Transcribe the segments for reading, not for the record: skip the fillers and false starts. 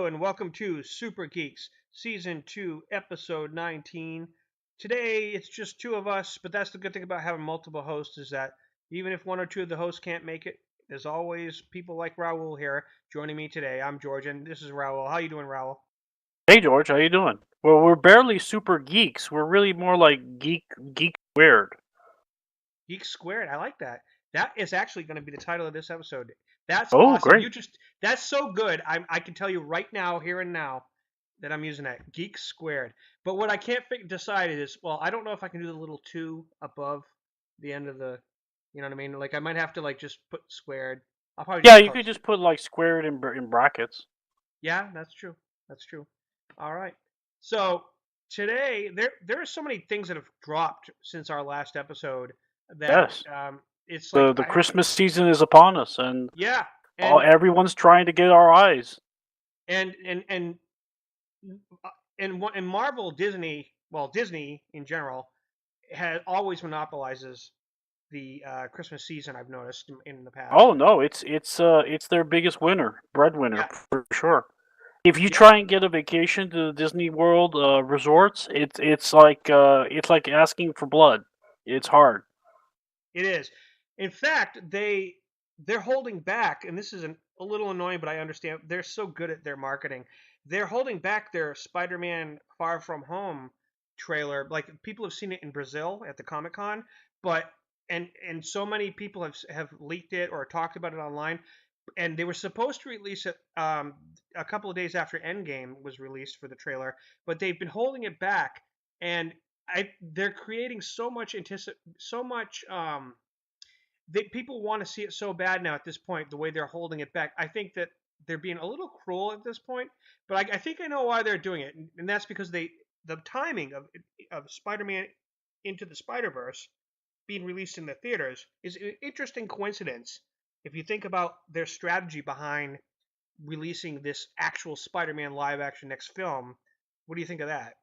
and welcome to Super Geeks, Season 2, Episode 19. Today, it's just two of us, but that's the good thing about having multiple hosts is that even if one or two of the hosts can't make it, there's always people like Raul here joining me today. I'm George, and this is Raul. How you doing, Raul? Hey George, how you doing? Well, we're barely super geeks. We're really more like geek weird. Geek Squared, I like that. That is actually going to be the title of this episode. That's Oh, awesome. great. That's so good. I can tell you right now, here and now, that I'm using that Geek Squared. But what I can't decide is, well, I don't know if I can do the little two above the end of the, you know what I mean? Like I might have to like just put squared. I'll probably Yeah, just you call it. could just put like squared in brackets. Yeah, that's true. That's true. All right. So today there are so many things that have dropped since our last episode that Yes. it's like The Christmas season is upon us, and yeah, and everyone's trying to get our eyes. and and and and Marvel, Disney, well, Disney in general, has always monopolizes the Christmas season. I've noticed in the past. Oh no, it's their biggest winner, breadwinner Yeah, for sure. If you yeah, try and get a vacation to the Disney World resorts, it's like asking for blood. It's hard. it is. In fact, they're holding back, and this is a little annoying, but I understand. They're so good at their marketing. They're holding back their Spider-Man Far From Home trailer. Like people have seen it in Brazil at the Comic Con, but and so many people have leaked it or talked about it online. And they were supposed to release it a couple of days after Endgame was released for the trailer, but they've been holding it back, and they're creating so much people want to see it so bad now at this point. The way they're holding it back, I think that they're being a little cruel at this point. But I think I know why they're doing it, and that's because the timing of Spider-Man Into the Spider-Verse being released in the theaters is an interesting coincidence if you think about their strategy behind releasing this actual Spider-Man live action next film. What do you think of that?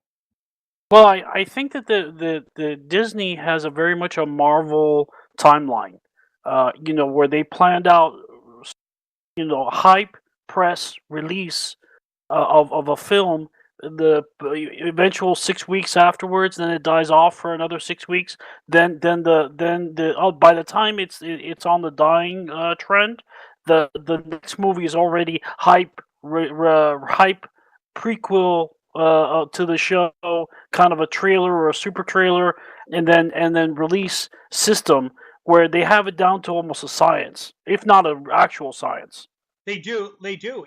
Well, I think that the Disney has a very much a Marvel timeline, where they planned out, hype, press, release of a film, the eventual 6 weeks afterwards, then it dies off for another 6 weeks. Then by the time it's on the dying trend, the next movie is already hype prequel to the show, kind of a trailer or a super trailer, and then release system where they have it down to almost a science, if not an actual science. They do,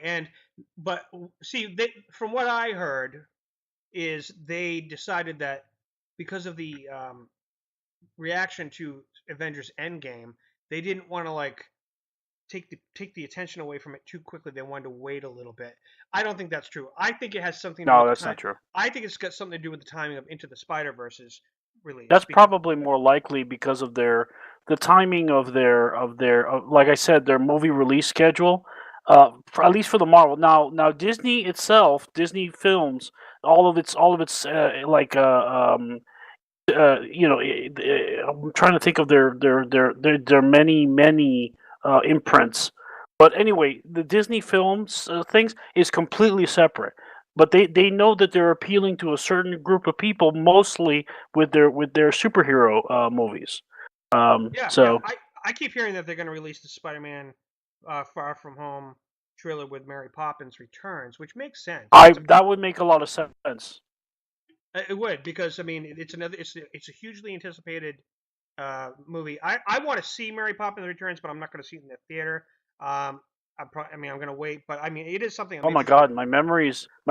and but see, from what I heard, is they decided that because of the reaction to Avengers Endgame, they didn't want to like take the attention away from it too quickly. They wanted to wait a little bit. I don't think that's true. I think it has something to do No, with the that's time. not true. I think it's got something to do with the timing of Into the Spider Verse's release That's because probably more likely because of the timing of their like I said, their movie release schedule. At least for the Marvel. Now Disney itself, Disney Films, all of its I'm trying to think of their many imprints. But anyway, the Disney Films things is completely separate. But they know that they're appealing to a certain group of people, mostly with their superhero movies. yeah, So I keep hearing that they're going to release the Spider-Man Far From Home trailer with Mary Poppins Returns, which makes sense. I It's a that would make a lot of sense. it would because I mean it's a hugely anticipated movie. I want to see Mary Poppins Returns, but I'm not going to see it in the theater. I mean I'm going to wait, but I mean it is something I'm Oh my interested God, in. my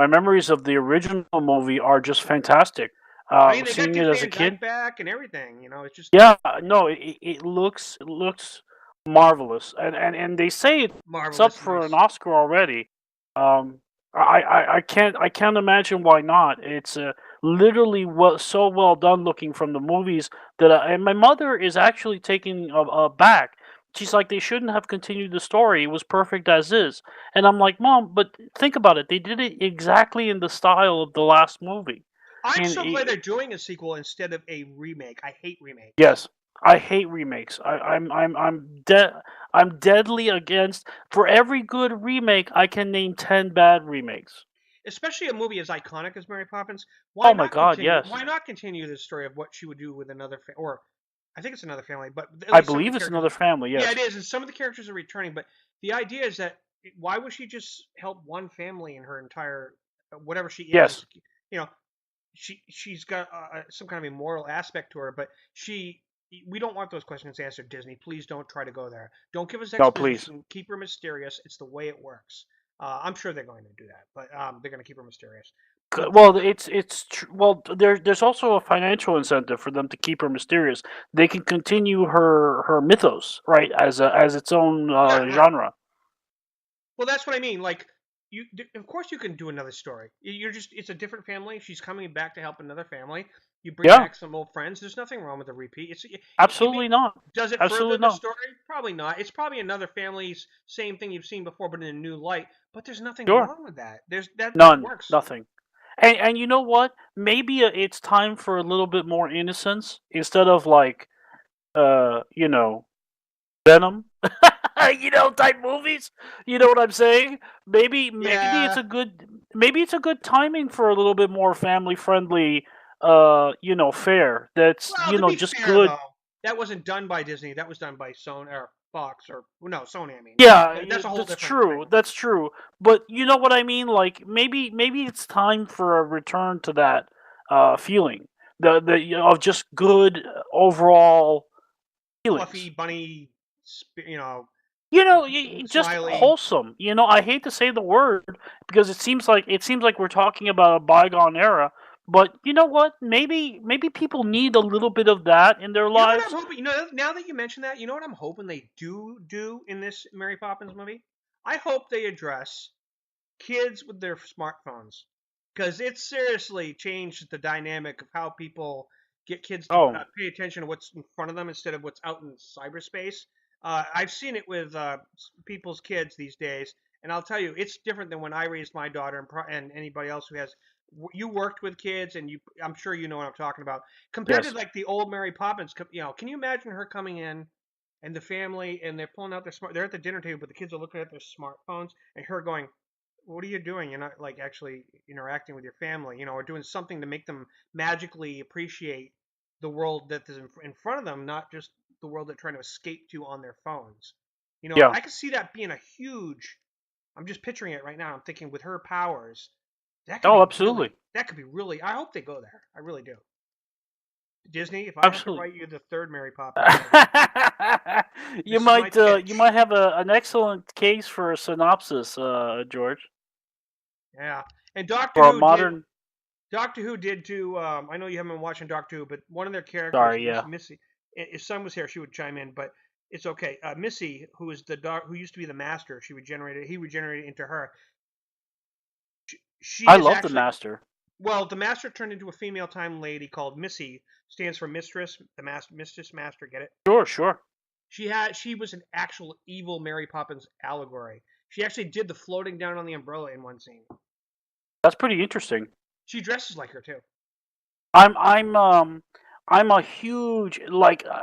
memories of the original movie are just fantastic. I mean they got Seeing it Dick as a Van Dyke kid, back and everything. You know, it's just yeah, no, it looks marvelous, and they say it's up marvelous, for an nice. Oscar already. Um, I can't imagine why not. It's literally so well done looking from the movies and my mother is actually taken aback. She's like, they shouldn't have continued the story. It was perfect as is, and I'm like, Mom, but think about it. They did it exactly in the style of the last movie, I'm and so glad they're doing a sequel instead of a remake. I hate remakes. yes, I hate remakes. I'm deadly against. For every good remake, I can name 10 bad remakes. Especially a movie as iconic as Mary Poppins. Why Oh my not God, continue? yes. Why not continue the story of what she would do with another, or I think it's another family, but at I least some of the believe it's characters. another family. Yeah, it Yes. is, and some of the characters are returning. But the idea is that why would she just help one family in her entire whatever she Yes. is? You know, she's got some kind of immoral aspect to her, but we don't want those questions answered. Disney, please don't try to go there. Don't give us No, please. exposition. Keep her mysterious. It's the way it works. I'm sure they're going to do that, but they're going to keep her mysterious. But Well, well. There's also a financial incentive for them to keep her mysterious. They can continue her mythos, right, as its own yeah, right. genre. Well, that's what I mean. Like, of course, you can do another story. You're just, it's a different family. She's coming back to help another family. You bring Yeah, back some old friends. There's nothing wrong with a repeat. absolutely not. Does it further Absolutely the not. story? Probably not. It's probably another family's same thing you've seen before, but in a new light. But there's nothing Sure. wrong with that. That None. works. Nothing. And you know what? Maybe it's time for a little bit more innocence instead of like you know, Venom, type movies. You know what I'm saying? Maybe Yeah. it's a good timing for a little bit more family friendly fare that's, Well, to be just fair good. though, that wasn't done by Disney. That was done by Sony or Fox or no Sony. I mean, Yeah, that's a whole that's different thing. true. That's true. But you know what I mean? Like maybe it's time for a return to that feeling. Of just good overall Fluffy feelings. bunny, Just smiley. wholesome. I hate to say the word because it seems like we're talking about a bygone era. But you know what? Maybe people need a little bit of that in their You know what I'm lives. hoping? Now that you mention that, you know what I'm hoping they do in this Mary Poppins movie? I hope they address kids with their smartphones because it seriously changed the dynamic of how people get kids to Oh, pay attention to what's in front of them instead of what's out in cyberspace. I've seen it with people's kids these days, and I'll tell you, it's different than when I raised my daughter and anybody else who has. You worked with kids, and I'm sure you know what I'm talking about. Compared to yes. like the old Mary Poppins, can you imagine her coming in and the family and they're pulling out they're at the dinner table, but the kids are looking at their smartphones, and her going, what are you doing? You're not like actually interacting with your family, or doing something to make them magically appreciate the world that is in front of them, not just the world they're trying to escape to on their phones. Yeah. I could see that being a huge. I'm just picturing it right now. I'm thinking with her powers, Oh, absolutely. that could be really. I hope they go there. I really do. Disney, if I have to Absolutely. write you the third Mary Poppins movie, you this is my might you pitch. might have an excellent case for a synopsis, George, Yeah, and for a modern. Doctor Who did too. I know you haven't been watching Doctor Who, but one of their characters, Sorry, yeah. Missy, if Sun was here, she would chime in, but it's okay. Missy, who is who used to be the Master, he regenerated into her. She I is love the actually, Master. well, the Master turned into a female time lady called Missy, stands for Mistress, Mistress Master. Get it? Sure, sure. She was an actual evil Mary Poppins allegory. She actually did the floating down on the umbrella in one scene. That's pretty interesting. She dresses like her too. I'm a huge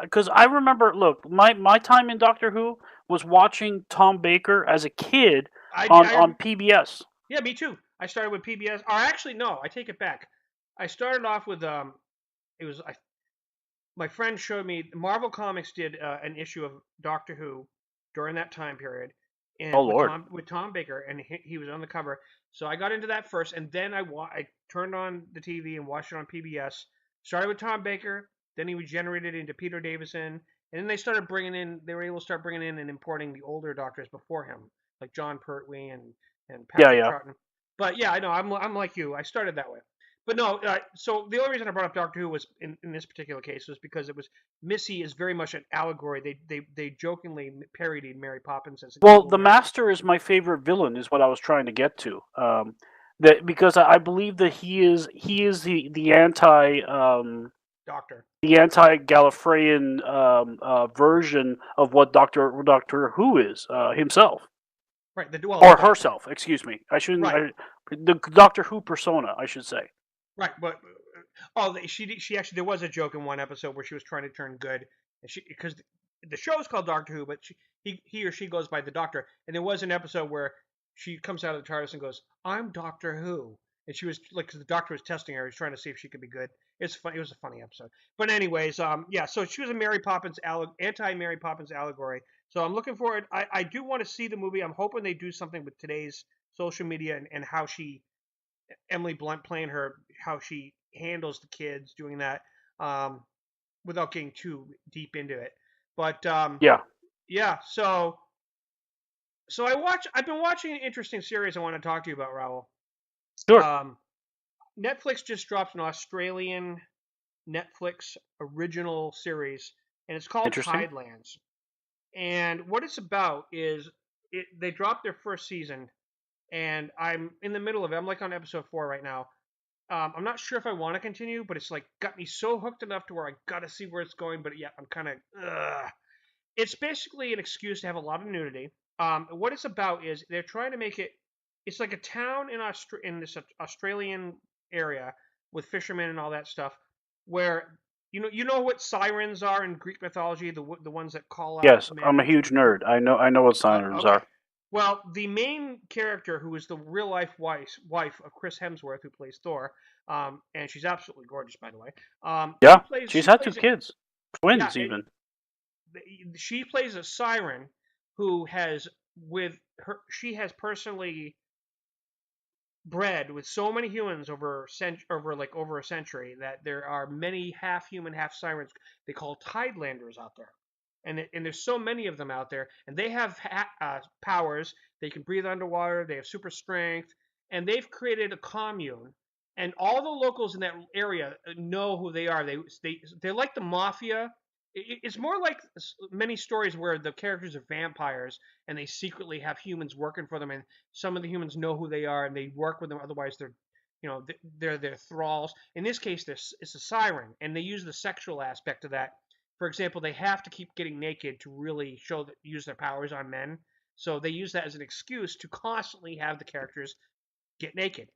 because I remember. Look, my time in Doctor Who was watching Tom Baker as a kid I on PBS. Yeah, me too. I started with PBS. Or actually, no, I take it back. I started off with it was my friend showed me Marvel Comics did an issue of Doctor Who during that time period, Oh and Lord. With Tom Baker, and he was on the cover. So I got into that first, and then I turned on the TV and watched it on PBS. Started with Tom Baker, then he regenerated into Peter Davison, and then they were able to start bringing in and importing the older Doctors before him, like John Pertwee and Yeah, Patrick yeah. Troughton. But yeah, I know I'm like you. I started that way. But no, so the only reason I brought up Doctor Who was in this particular case was because it was Missy is very much an allegory. They jokingly parodied Mary Poppins as an Well, evil the Mary Master is my favorite villain, is what I was trying to get to. That because I believe that he is Doctor. the anti Gallifreyan version of what Doctor Who is himself, Right. The or Doctor. herself. Excuse me. I shouldn't. Right. The Doctor Who persona, I should say. Right. But she actually there was a joke in one episode where she was trying to turn good, and because the show is called Doctor Who, but he or she goes by the Doctor. And there was an episode where she comes out of the TARDIS and goes, "I'm Doctor Who," and she was like, 'cause the Doctor was testing her, he was trying to see if she could be good. It's fun. It was a funny episode. But anyways, yeah. So she was a Mary Poppins anti-Mary Poppins allegory. So I'm looking forward. I do want to see the movie. I'm hoping they do something with today's social media and how Emily Blunt playing her, how she handles the kids, doing that, without getting too deep into it. But Yeah, yeah. So I've been watching an interesting series I want to talk to you about, Raul. sure. Um, Netflix just dropped an Australian Netflix original series, and it's called Interesting. Tidelands. And what it's about is they dropped their first season, and I'm in the middle of it. I'm like on episode 4 right now. I'm not sure if I want to continue, but it's like got me so hooked enough to where I gotta see where it's going. But yeah, I'm kind of. It's basically an excuse to have a lot of nudity. What it's about is they're trying to make it. It's like a town in this Australian area with fishermen and all that stuff, where you know what sirens are in Greek mythology, the ones that call out Yes, I'm a men huge nerd. I know what sirens okay. are. Well, the main character, who is the real life wife of Chris Hemsworth, who plays Thor, and she's absolutely gorgeous, by the way. She Yeah, plays she's she had two plays kids, yeah, twins even. she plays a siren who has with her she has personally bred with so many humans over a century that there are many half human half sirens they call tidelanders out there, and there's so many of them out there, and they have powers. They can breathe underwater, they have super strength, and they've created a commune, and all the locals in that area know who they are. They're like the mafia. It's more like many stories where the characters are vampires and they secretly have humans working for them, and some of the humans know who they are and they work with them. Otherwise, they're their thralls. In this case, it's a siren, and they use the sexual aspect of that. For example, they have to keep getting naked to really use their powers on men. So they use that as an excuse to constantly have the characters get naked.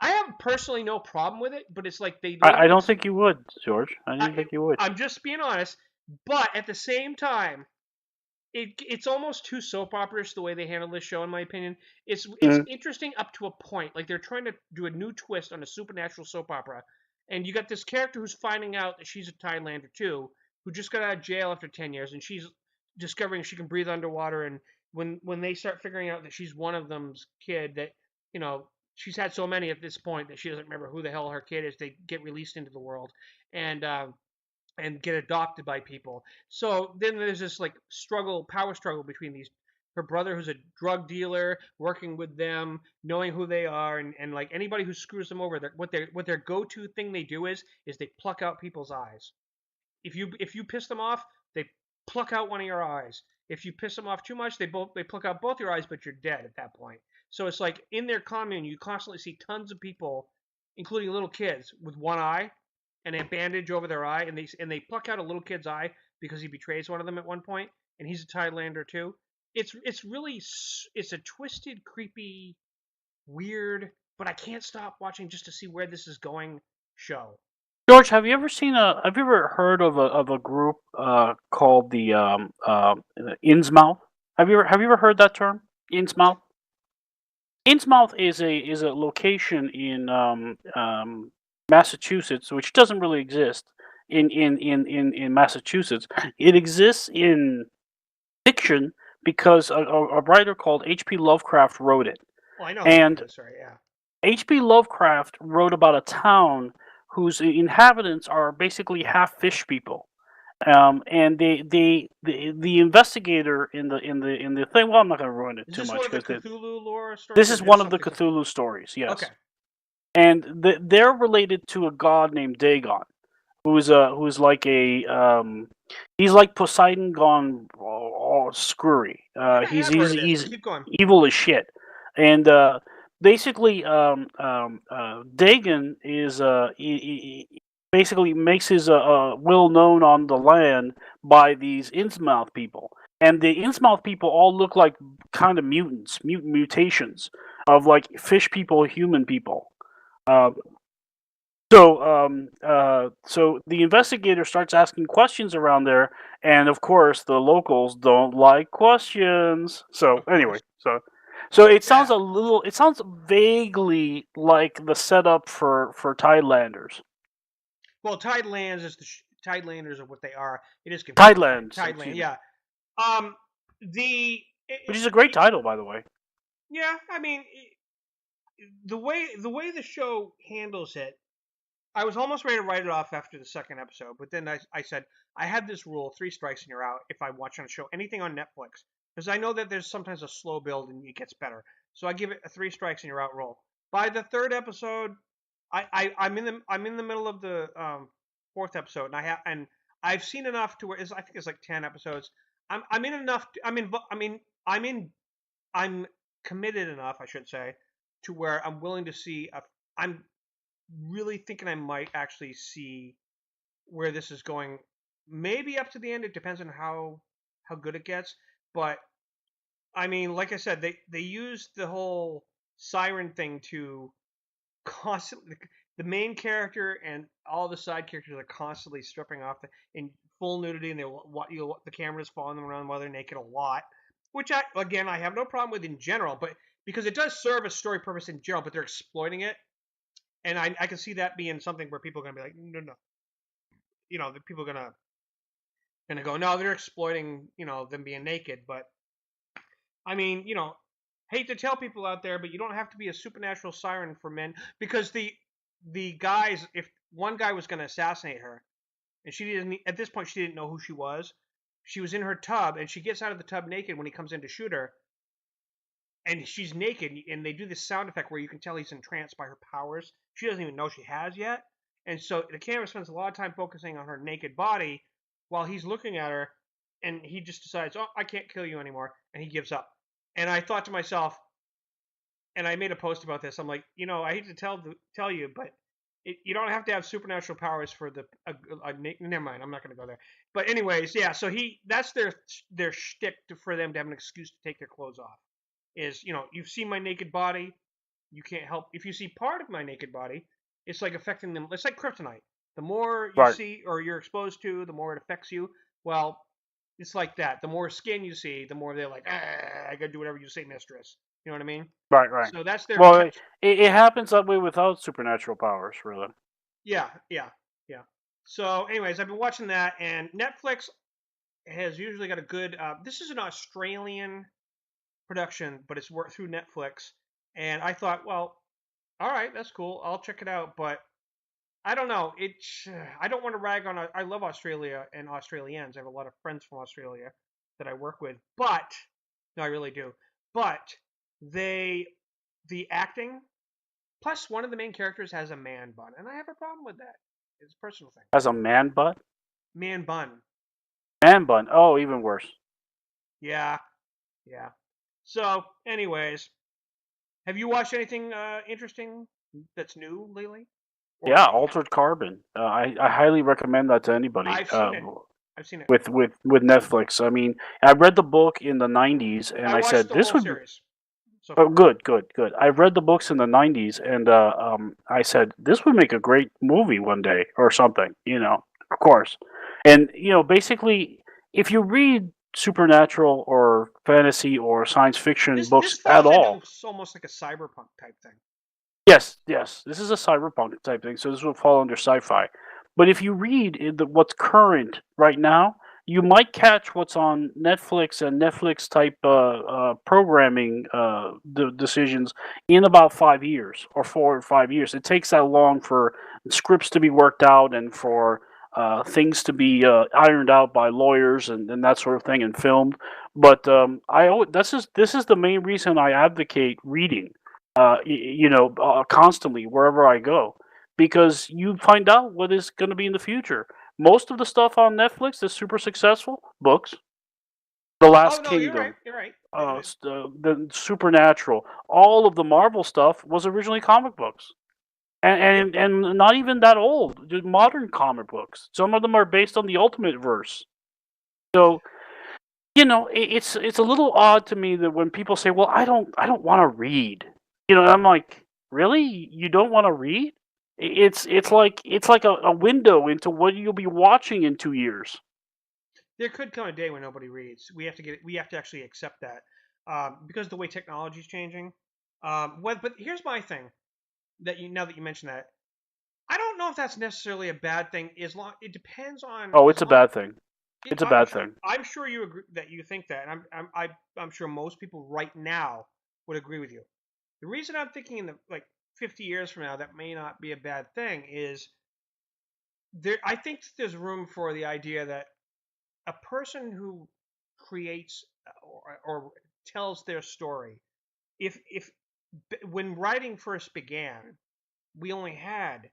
I have personally no problem with it, but it's like they I label it. don't think you would, George. I I, didn't think you would. I'm just being honest, but at the same time, it's almost too soap opera-ish the way they handle this show, in my opinion. It's Mm. interesting up to a point. Like they're trying to do a new twist on a supernatural soap opera, and you got this character who's finding out that she's a Thailander too, who just got out of jail after 10 years, and she's discovering she can breathe underwater. And when they start figuring out that she's one of them's kid, that she's had so many at this point that she doesn't remember who the hell her kid is. They get released into the world, and get adopted by people. So then there's this like power struggle between these her brother, who's a drug dealer, working with them, knowing who they are, and like anybody who screws them over, what their go-to thing they do is they pluck out people's eyes. If you piss them off, they pluck out one of your eyes. If you piss them off too much, they pluck out both your eyes, but you're dead at that point. So it's like in their commune, you constantly see tons of people, including little kids, with one eye and a bandage over their eye, and they pluck out a little kid's eye because he betrays one of them at one point, and he's a Thailander too. It's a twisted, creepy, weird, but I can't stop watching just to see where this is going show. George, have you ever heard of a group called the Innsmouth? Have you ever heard that term? Innsmouth? Innsmouth is a location in Massachusetts, which doesn't really exist in Massachusetts. It exists in fiction because a writer called H.P. Lovecraft wrote it. Well, I know who that And is, right? Yeah. H.P. Lovecraft wrote about a town whose inhabitants are basically half fish people. And the investigator in the thing. Well, I'm not going to ruin it Is too this much one of the because Cthulhu lore this stories, or is just one of the something? Cthulhu stories. Okay. Yes, and they're related to a god named Dagon, who's like he's like Poseidon gone all screwy. I think I have heard of this, He's but keep going. evil as shit, and basically Dagon is he basically makes his will known on the land by these Innsmouth people, and the Innsmouth people all look like kind of mutations of like fish people, human people. Uh, So the investigator starts asking questions around there, and of course, the locals don't like questions. So Of anyway, course. so it Yeah. sounds it sounds vaguely like the setup for Tidelanders. Well, Tidelands is Tidelanders are what they are. It is confusing. Tidelands, Tideland. excuse me, Yeah. The which is a great title, by the way. yeah. I mean, the way the show handles it, I was almost ready to write it off after the second episode, but then I said I have this rule: 3 strikes and you're out. If I watch on a show, anything on Netflix, because I know that there's sometimes a slow build and it gets better. So I give it a 3 strikes and you're out rule. By the third episode, I'm in the middle of the fourth episode, and I've seen enough to where I think it's like 10 episodes. I'm in enough. I'm in. I'm committed enough, I should say, to where I'm willing to see. I'm really thinking I might actually see where this is going. Maybe up to the end. It depends on how good it gets. But I mean, like I said, they use the whole siren thing to constantly the main character and all the side characters are constantly stripping off in full nudity, and the camera's following them around while they're naked a lot, which I have no problem with in general, but because it does serve a story purpose in general, but they're exploiting it, and I can see that being something where people are gonna be like, no, no, the people are gonna go, no, they're exploiting, them being naked, but I mean, hate to tell people out there, but you don't have to be a supernatural siren for men because the guys, if one guy was going to assassinate her, and she didn't at this point she didn't know who she was. She was in her tub, and she gets out of the tub naked when he comes in to shoot her, and she's naked, and they do this sound effect where you can tell he's entranced by her powers. She doesn't even know she has yet, and so the camera spends a lot of time focusing on her naked body while he's looking at her, and he just decides, oh, I can't kill you anymore, and he gives up. And I thought to myself, and I made a post about this. I'm like, I hate to tell you, but you don't have to have supernatural powers for never mind. I'm not going to go there. But anyways, yeah. So that's their shtick for them to have an excuse to take their clothes off. Is you've seen my naked body, you can't help if you see part of my naked body. It's like affecting them. It's like kryptonite. The more you Right, see or you're exposed to, the more it affects you. Well, it's like that. The more skin you see, the more they're like, I gotta do whatever you say, mistress. You know what I mean? right. So that's their Well, catch. it happens that way without supernatural powers, really. Yeah, yeah, yeah. So, anyways, I've been watching that, and Netflix has usually got a good. This is an Australian production, but it's worked through Netflix, and I thought, well, all right, that's cool. I'll check it out, but I don't know. I don't want to rag on. I love Australia and Australians. I have a lot of friends from Australia that I work with, but no, I really do. But they, the acting. Plus, one of the main characters has a man bun, and I have a problem with that. It's a personal thing. As a man butt, Man bun. man bun. Oh, even worse. Yeah, yeah. So, anyways, have you watched anything interesting that's new lately? Or Yeah, that you have? Altered Carbon. I highly recommend that to anybody. I've seen it. I've seen it. With Netflix. I mean, I read the book in the '90s, and I I watched said the this whole would. series so Oh, far. good, good, good. I read the books in the '90s, and I said this would make a great movie one day or something. Of course. And basically, if you read supernatural or fantasy or science fiction This books at falls into all, almost like a cyberpunk type thing. yes, yes, this is a cyberpunk type thing, so this would fall under sci-fi. But if you read what's current right now, you might catch what's on Netflix and Netflix type programming decisions in about 5 years or 4 or 5 years. It takes that long for scripts to be worked out and for things to be ironed out by lawyers and that sort of thing and filmed. But this is the main reason I advocate reading constantly wherever I go, because you find out what is going to be in the future. Most of the stuff on Netflix that's super successful, books, The Oh Last no, you're right. Kingdom, You're right. the Supernatural, all of the Marvel stuff was originally comic books. Yep. And not even that old, just modern comic books. Some of them are based on the Ultimate Verse. So it's a little odd to me that when people say, "Well, I don't want to read," I'm like, really, you don't want to read? It's like a window into what you'll be watching in 2 years. There could come a day when nobody reads. We have to actually accept that because of the way technology is changing. But here's my thing that now that you mention that, I don't know if that's necessarily a bad thing. As long it depends on Oh, as it's a long bad thing. It's a bad thing. I'm sure you agree that you think that, and I'm sure most people right now would agree with you. The reason I'm thinking in the like 50 years from now that may not be a bad thing is there. I think there's room for the idea that a person who creates or tells their story, if when writing first began, we only had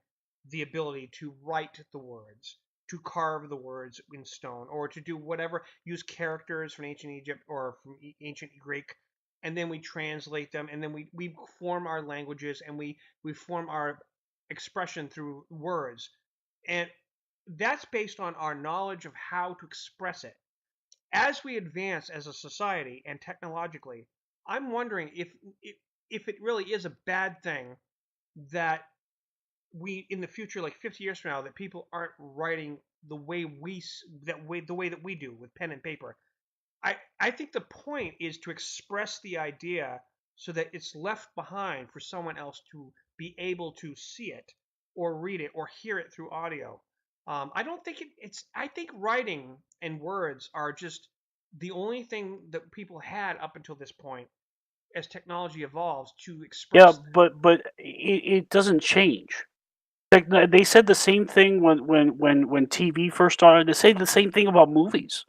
the ability to write the words, to carve the words in stone, or to do whatever, use characters from ancient Egypt or from ancient Greek, and then we translate them, and then we form our languages, and we form our expression through words. And that's based on our knowledge of how to express it. As we advance as a society and technologically, I'm wondering if it really is a bad thing that we in the future, like 50 years from now, that people aren't writing the way the way that we do with pen and paper. I think the point is to express the idea so that it's left behind for someone else to be able to see it or read it or hear it through audio. I don't think it's. I think writing and words are just the only thing that people had up until this point as technology evolves to Yeah, express. but it doesn't change. Like they said the same thing when TV first started. They say the same thing about movies,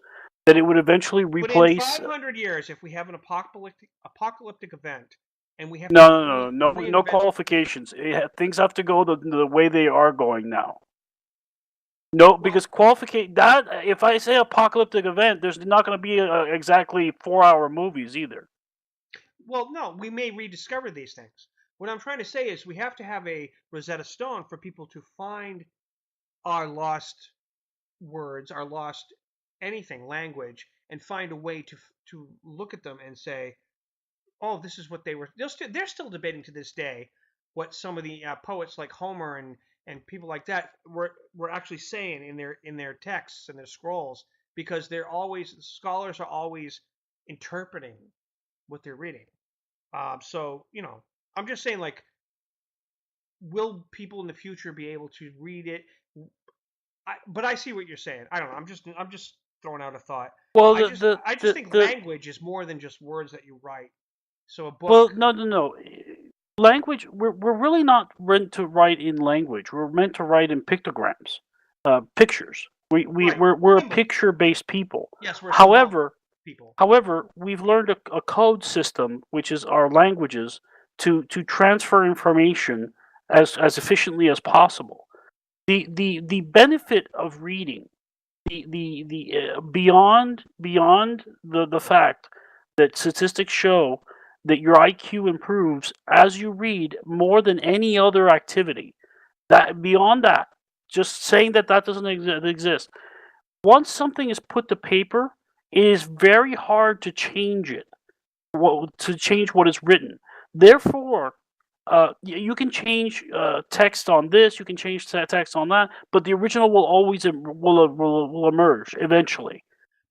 that it would eventually But in replace. 500 years, if we have an apocalyptic event and we have to No reinvent. qualifications. Things have to go the way they are going now. No, Well, because qualification that if I say apocalyptic event, there's not going to be exactly 4-hour movies either. no, we may rediscover these things. What I'm trying to say is we have to have a Rosetta Stone for people to find our lost words, our lost anything, language, and find a way to look at them and say, oh, this is what they were. They're still debating to this day what some of the poets like Homer and people like that were actually saying in their texts and their scrolls because scholars are always interpreting what they're reading. So I'm just saying, like, will people in the future be able to read it? But I see what you're saying. I don't know. I'm just throwing out a thought. Well, I just think the language is more than just words that you write. So a well, book, no. Language. We're really not meant to write in language. We're meant to write in pictograms, pictures. right? We're a Symbols. picture-based people. Yes, we're symbolic However, people. we've learned a code system, which is our languages, to transfer information as efficiently as possible. The benefit of reading, beyond the fact that statistics show that your IQ improves as you read more than any other activity. That beyond that, just saying that doesn't exist. Once something is put to paper, it is very hard to change it. To change what is written. Therefore, you can change text on this, you can change text on that, but the original will always will emerge eventually.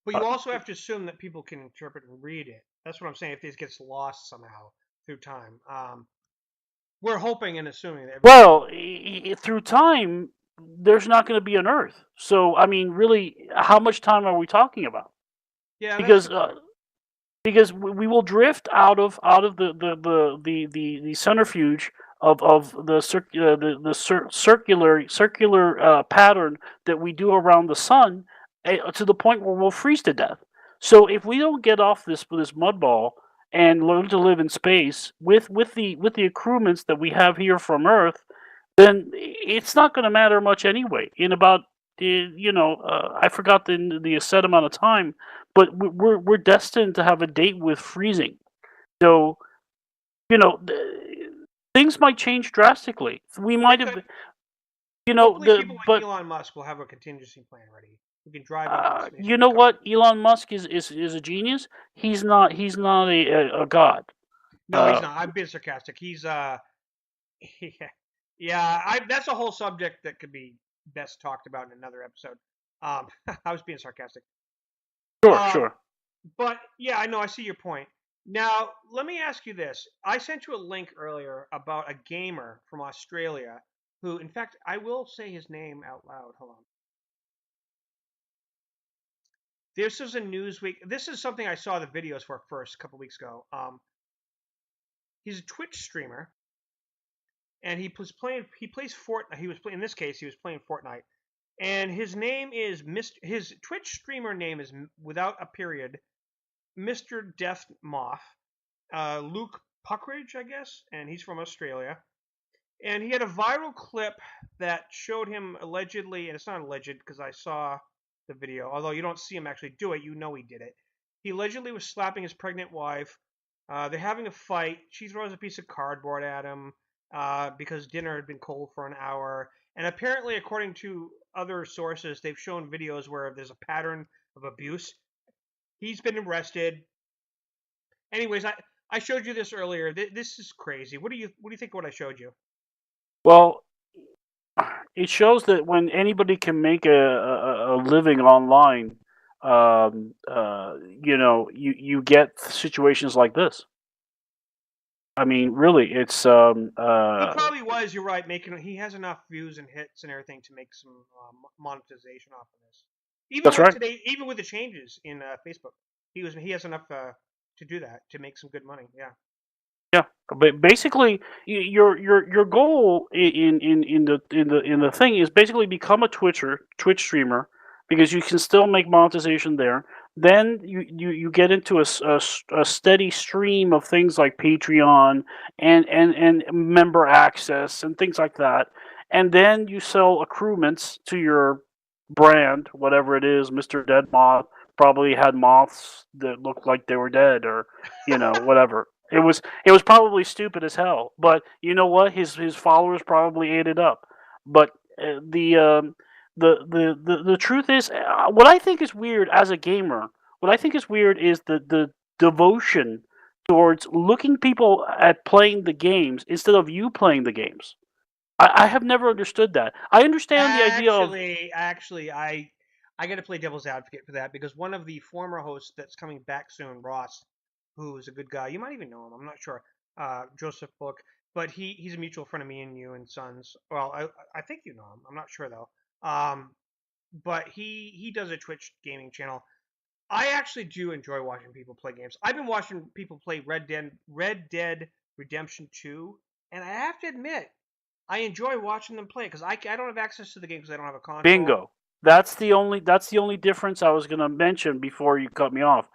But Uh, you also have to assume that people can interpret and read it. That's what I'm saying. If this gets lost somehow through time, we're hoping and assuming that everybody. well, through time, there's not going to be an Earth. So, I mean, really, how much time are we talking about? Yeah, that's a Because good point. we will drift out of the centrifuge of the circular pattern that we do around the sun, to the point where we'll freeze to death. So if we don't get off this mud ball and learn to live in space with the accruements that we have here from Earth, then it's not going to matter much anyway. In about I forgot the set amount of time, but we're destined to have a date with freezing. So you know things might change drastically. We They might have could. Hopefully, the people like but Elon Musk will have a contingency plan ready. We can drive out into space you and know recover. what? Elon Musk is a genius. He's not a god. No, he's Uh, not. I've been sarcastic. He's yeah. Yeah, that's a whole subject that could be best talked about in another episode. I was being sarcastic. Sure, Um, sure. but yeah, I know. I see your point. Now, let me ask you this. I sent you a link earlier about a gamer from Australia who, in fact, I will say his name out loud. Hold on. This is a Newsweek. This is something I saw the videos for first a couple weeks ago. He's a Twitch streamer, and he was playing. He plays Fortnite. He was playing. In this case, he was playing Fortnite, and his name is Mr. His Twitch streamer name is without a period, Mr. Death Moth. Luke Puckridge, I guess, and he's from Australia. And he had a viral clip that showed him allegedly, and it's not alleged because I saw the video, although you don't see him actually do it, you know he did it. He allegedly was slapping his pregnant wife. They're having a fight. She throws a piece of cardboard at him because dinner had been cold for an hour. And apparently, according to other sources, they've shown videos where there's a pattern of abuse. He's been arrested. Anyways, I showed you this earlier. This is crazy. What do you think of what I showed you? Well, it shows that when anybody can make a living online, you get situations like this. I mean, really, it's He probably was. You're right. Making he has enough views and hits and everything to make some monetization off of this. Even that's with right. today, even with the changes in Facebook, he has enough to do that to make some good money. Yeah. Yeah, but basically, your goal in the thing is basically become a Twitch streamer, because you can still make monetization there. Then you get into a steady stream of things like Patreon and member access and things like that, and then you sell accoutrements to your brand, whatever it is. Mr. Dead Moth probably had moths that looked like they were dead, or whatever. It was probably stupid as hell, but you know what? His followers probably ate it up. But the truth is, what I think is weird as a gamer. What I think is weird is the devotion towards looking people at playing the games instead of you playing the games. I have never understood that. I understand the idea of Actually, I got to play devil's advocate for that because one of the former hosts that's coming back soon, Ross, who's a good guy. You might even know him. I'm not sure. Joseph Book, but he's a mutual friend of me and you and Sons. Well, I think you know him. I'm not sure though. But he does a Twitch gaming channel. I actually do enjoy watching people play games. I've been watching people play Red Dead Redemption 2, and I have to admit, I enjoy watching them play because I don't have access to the game because I don't have a console. bingo. That's the only difference I was gonna mention before you cut me off.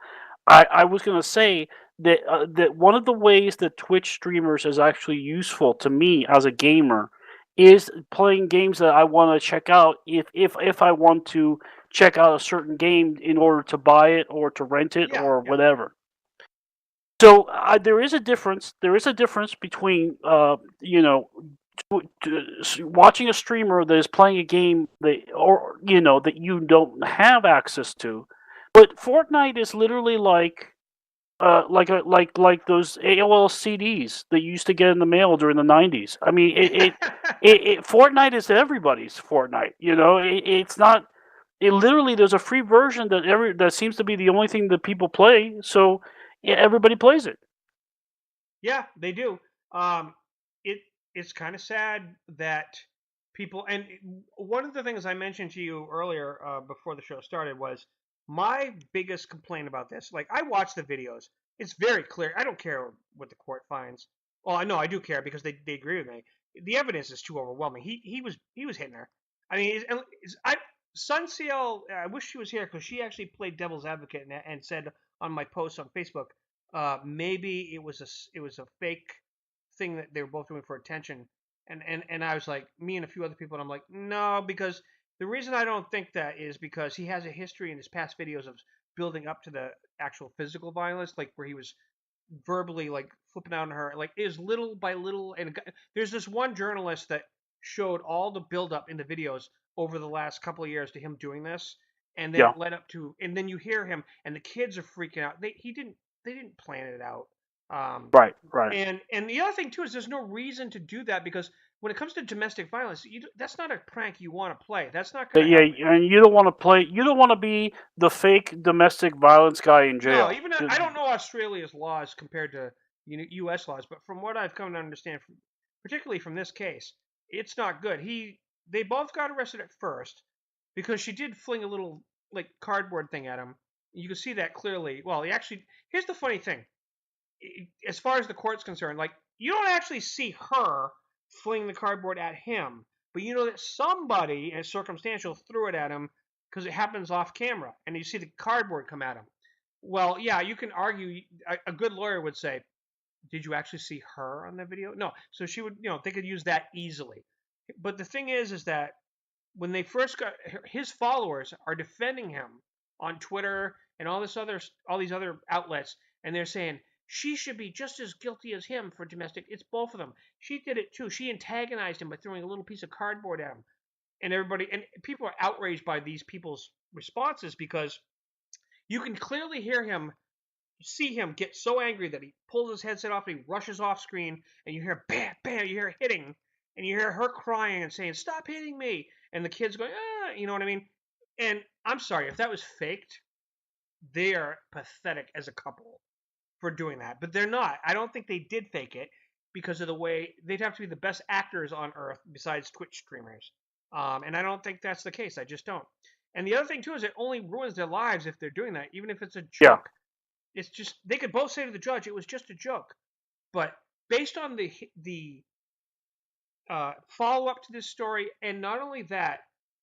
I was gonna say that one of the ways that Twitch streamers is actually useful to me as a gamer is playing games that I want to check out, if I want to check out a certain game in order to buy it or to rent it Yeah, or yeah. whatever. So there is a difference. There is a difference between watching a streamer that is playing a game that you don't have access to. But Fortnite is literally like those AOL CDs that you used to get in the mail during the '90s. I mean, Fortnite is everybody's Fortnite. It's not. It literally, there's a free version that seems to be the only thing that people play. So yeah, everybody plays it. Yeah, they do. Um, it it's kind of sad that people and one of the things I mentioned to you earlier before the show started was my biggest complaint about this. Like I watch the videos, it's very clear. I don't care what the court finds. Well, I know I do care because they agree with me. The evidence is too overwhelming. He was hitting her. I mean, Sunseal. I wish she was here because she actually played devil's advocate and said on my post on Facebook maybe it was a fake thing that they were both doing for attention. And I was like, me and a few other people, and I'm like, no, because the reason I don't think that is because he has a history in his past videos of building up to the actual physical violence, like where he was verbally like flipping out on her, like is little by little. And there's this one journalist that showed all the build up in the videos over the last couple of years to him doing this, and then Yeah. it led up to, and then you hear him, and the kids are freaking out. They didn't plan it out. Right, right. And the other thing too is there's no reason to do that because when it comes to domestic violence, that's not a prank you want to play. That's not going to Yeah, help. and you don't want to play. You don't want to be the fake domestic violence guy in No, jail. even I don't know Australia's laws compared to U.S. laws, but from what I've come to understand, particularly from this case, it's not good. They both got arrested at first because she did fling a little like cardboard thing at him. You can see that clearly. Well, he actually. Here's the funny thing. As far as the court's concerned, like you don't actually see her fling the cardboard at him, but you know that somebody, and circumstantial, threw it at him because it happens off camera, and you see the cardboard come at him. Well, yeah, you can argue. A good lawyer would say, "Did you actually see her on the video?" No, so she would, they could use that easily. But the thing is that when they first got his followers are defending him on Twitter and all these other outlets, and they're saying she should be just as guilty as him for domestic. It's both of them. She did it too. She antagonized him by throwing a little piece of cardboard at him, and everybody and people are outraged by these people's responses because you can clearly see him get so angry that he pulls his headset off and he rushes off screen, and you hear bam, bam, you hear hitting, and you hear her crying and saying, "Stop hitting me!" And the kids going, "Ah," you know what I mean? And I'm sorry if that was faked. They are pathetic as a couple for doing that, but they're not. I don't think they did fake it because of the way they'd have to be the best actors on earth besides Twitch streamers. And I don't think that's the case. I just don't. And the other thing too is it only ruins their lives if they're doing that, even if it's a Yeah. joke. It's just they could both say to the judge it was just a joke, but based on the follow up to this story, and not only that,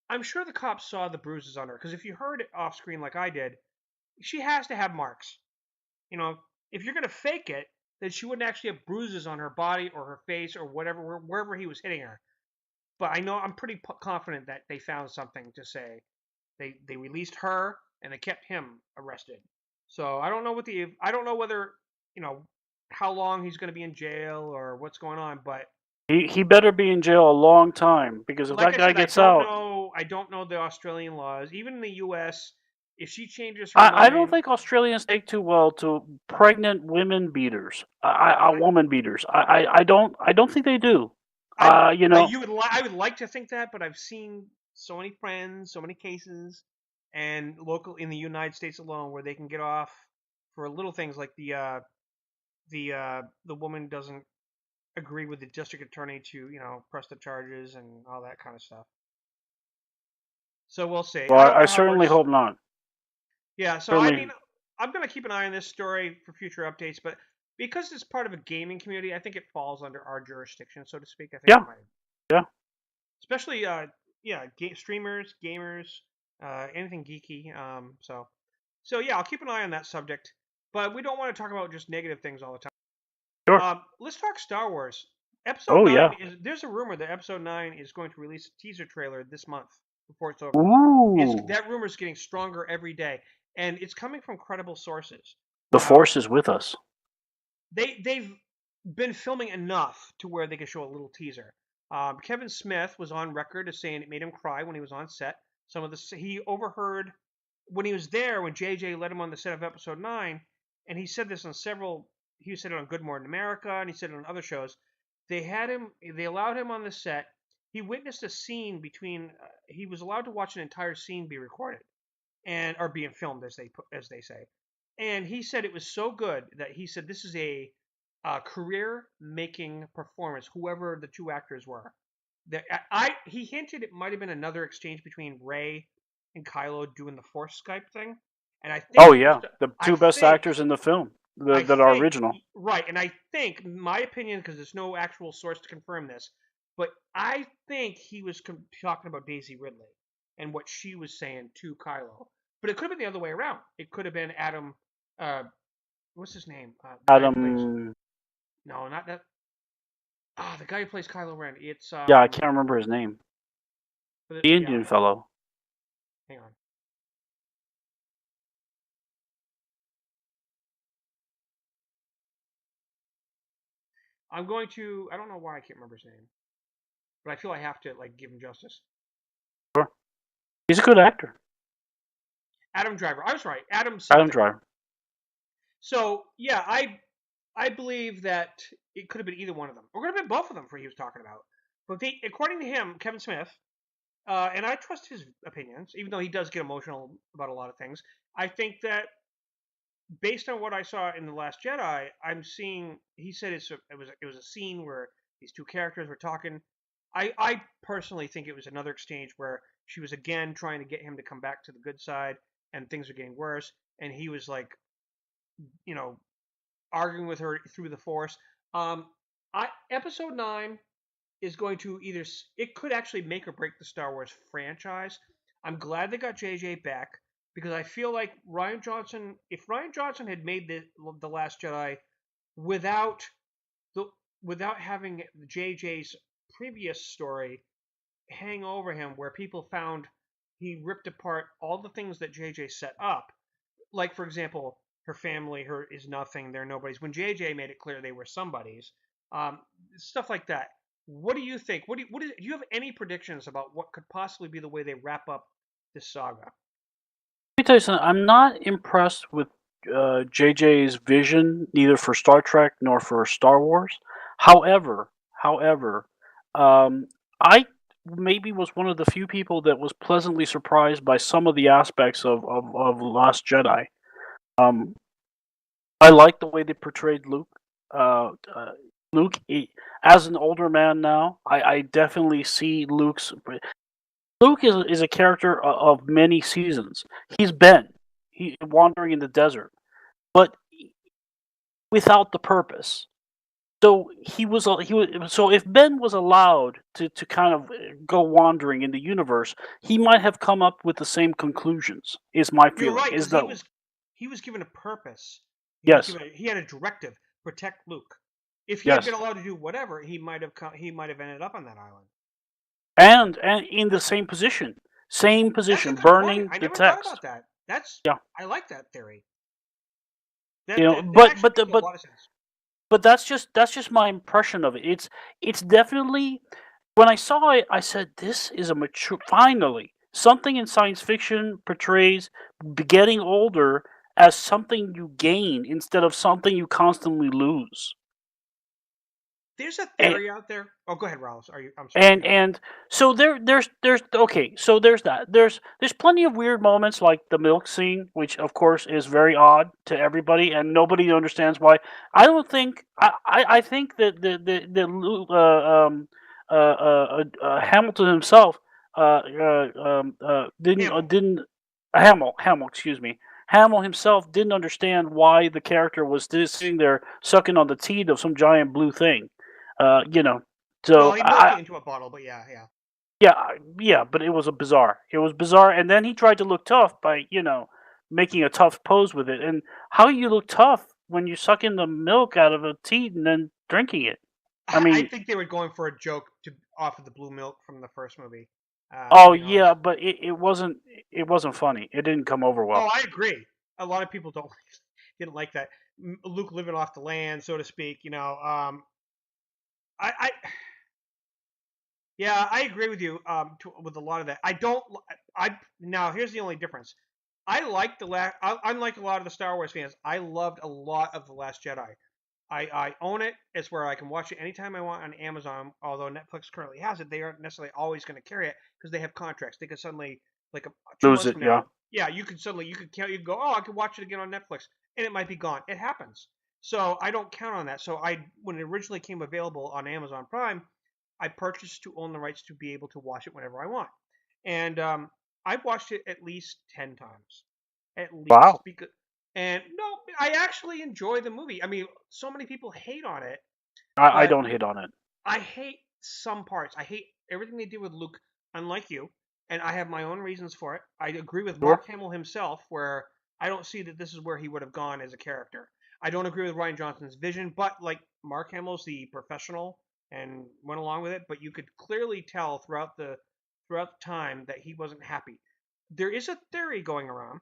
I'm sure the cops saw the bruises on her because if you heard it off screen like I did, she has to have marks. You know, if you're gonna fake it, then she wouldn't actually have bruises on her body or her face or whatever wherever he was hitting her. But I know I'm pretty confident that they found something to say. They released her and they kept him arrested. So I don't know whether you know how long he's going to be in jail or what's going on. But He better be in jail a long time because if like that I guy said, gets out, I don't know the Australian laws. Even in the U.S., if she changes her I don't mind, think Australians take too well to pregnant women beaters, I, woman beaters. I don't think they do. I, You know, I would like to think that, but I've seen so many friends, so many cases, and local in the United States alone where they can get off for little things like the woman doesn't agree with the district attorney to press the charges and all that kind of stuff. So we'll see. well, I don't I know how it certainly works. hope not. Yeah. So I mean, Certainly, I'm gonna keep an eye on this story for future updates, but because it's part of a gaming community, I think it falls under our jurisdiction, so to speak. I think it yeah, might, yeah. especially yeah, streamers, gamers, anything geeky. So yeah, I'll keep an eye on that subject, but we don't want to talk about just negative things all the time. Sure. Let's talk Star Wars. Episode Oh 9 yeah. is. There's a rumor that Episode 9 is going to release a teaser trailer this month before it's over. Ooh, That rumor is getting stronger every day, and it's coming from credible sources. the Now force is with us. they've been filming enough to where they can show a little teaser. Kevin Smith was on record as saying it made him cry when he was on set. Some of the he overheard when he was there when JJ led him on the set of Episode 9, and he said this on several. He said it on Good Morning America, and he said it on other shows. They allowed him on the set. He witnessed a scene between. He was allowed to watch an entire scene be recorded and or being filmed, as they say. And he said it was so good that he said this is a career-making performance. Whoever the two actors were, he hinted it might have been another exchange between Ray and Kylo doing the Force Skype thing, and I think Oh it's yeah, just the I two best think actors in the film I that are think original. right, and I think my opinion because there's no actual source to confirm this, but I think he was talking about Daisy Ridley and what she was saying to Kylo. But it could have been the other way around. It could have been Adam. Uh, what's his name? The guy who plays. Adam. No, not that. The guy who plays Kylo Ren. It's Yeah, I can't remember his name. The yeah. Indian fellow. Hang on. I'm going to. I don't know why I can't remember his name, but I feel I have to like give him justice. Sure. He's a good actor. Adam Driver. I was right. Adam Adam something. Driver. So yeah, I believe that it could have been either one of them, or could have been both of them. For he was talking about, but according to him, Kevin Smith, and I trust his opinions, even though he does get emotional about a lot of things. I think that based on what I saw in the Last Jedi, I'm seeing. He said it was a scene where these two characters were talking. I personally think it was another exchange where she was again trying to get him to come back to the good side, and things are getting worse, and he was like, you know, arguing with her through the Force. Um, Episode 9 is going to either it could actually make or break the Star Wars franchise. I'm glad they got JJ back because I feel like if Ryan Johnson had made the Last Jedi without the without having JJ's previous story hang over him, where people found he ripped apart all the things that JJ set up, like for example, her family, her is nothing, they're nobodies. When JJ made it clear they were somebodies, um, stuff like that. What do you think? Do you have any predictions about what could possibly be the way they wrap up this saga? Me tell you something. I'm not impressed with JJ's vision, neither for Star Trek nor for Star Wars. However, um, I maybe was one of the few people that was pleasantly surprised by some of the aspects of Last Jedi. Um, I like the way they portrayed Luke. Uh, uh, as an older man now, I definitely see Luke is a character of many seasons. He's Ben. He wandering in the desert, but without the purpose. So he was so if Ben was allowed to kind of go wandering in the universe, he might have come up with the same conclusions. Is my You're feeling. right, Is because that he was given a purpose. yes, He had a directive: protect Luke. If he had been yes, allowed to do whatever, he might have ended up on that island. and in the same That's a position, good point. burning I the never thought about text. that. That's Yeah, I like that theory. That but actually makes a lot of sense. that's just my impression of it. It's definitely when I saw it, I said, "This is a mature." Finally, something in science fiction portrays getting older as something you gain instead of something you constantly lose. There's a And theory out there. Oh, go ahead, Rouse. Are you? I'm sorry. and and so there's okay. So there's that. There's plenty of weird moments like the milk scene, which of course is very odd to everybody, and nobody understands why. I don't think I think that Hamilton himself Hamill. didn't Hamill, excuse me. Hamill himself didn't understand why the character was just sitting there sucking on the teat of some giant blue thing. You know, Well, so he milked it into a bottle, but yeah, yeah. yeah, but it was a bizarre. It was bizarre, and then he tried to look tough by making a tough pose with it. And how you look tough when you suck in the milk out of a teat and then drinking it? I I mean, think they were going for a joke to off of the blue milk from the first movie. To oh be honest. yeah, but it wasn't funny. It didn't come over Oh, well. I agree. A lot of people don't didn't like that. Luke living off the land, so to speak. I yeah, I agree with you. With a lot of that, I don't. I now here's the only difference. I like the last. Unlike a lot of the Star Wars fans, I loved a lot of the Last Jedi. I own it. It's where I can watch it anytime I want on Amazon. Although Netflix currently has it, they aren't necessarily always going to carry it because they have contracts. They could suddenly, like 2 months Lose it, from yeah. now, yeah, you could suddenly you could go, oh, I could watch it again on Netflix, and it might be gone. It happens. So I don't count on that. So when it originally came available on Amazon Prime, I purchased to own the rights to be able to watch it whenever I want, and I've watched it at least 10 times, at least Wow. because. And no, I actually enjoy the movie. I mean, so many people hate on it, I but don't hit on it. I hate some parts. I hate everything they did with Luke, unlike you, and I have my own reasons for it. I agree with Sure. Mark Hamill himself, where I don't see that this is where he would have gone as a character. I don't agree with Ryan Johnson's vision, but like Mark Hamill's the professional and went along with it, but you could clearly tell throughout the time that he wasn't happy. There is a theory going around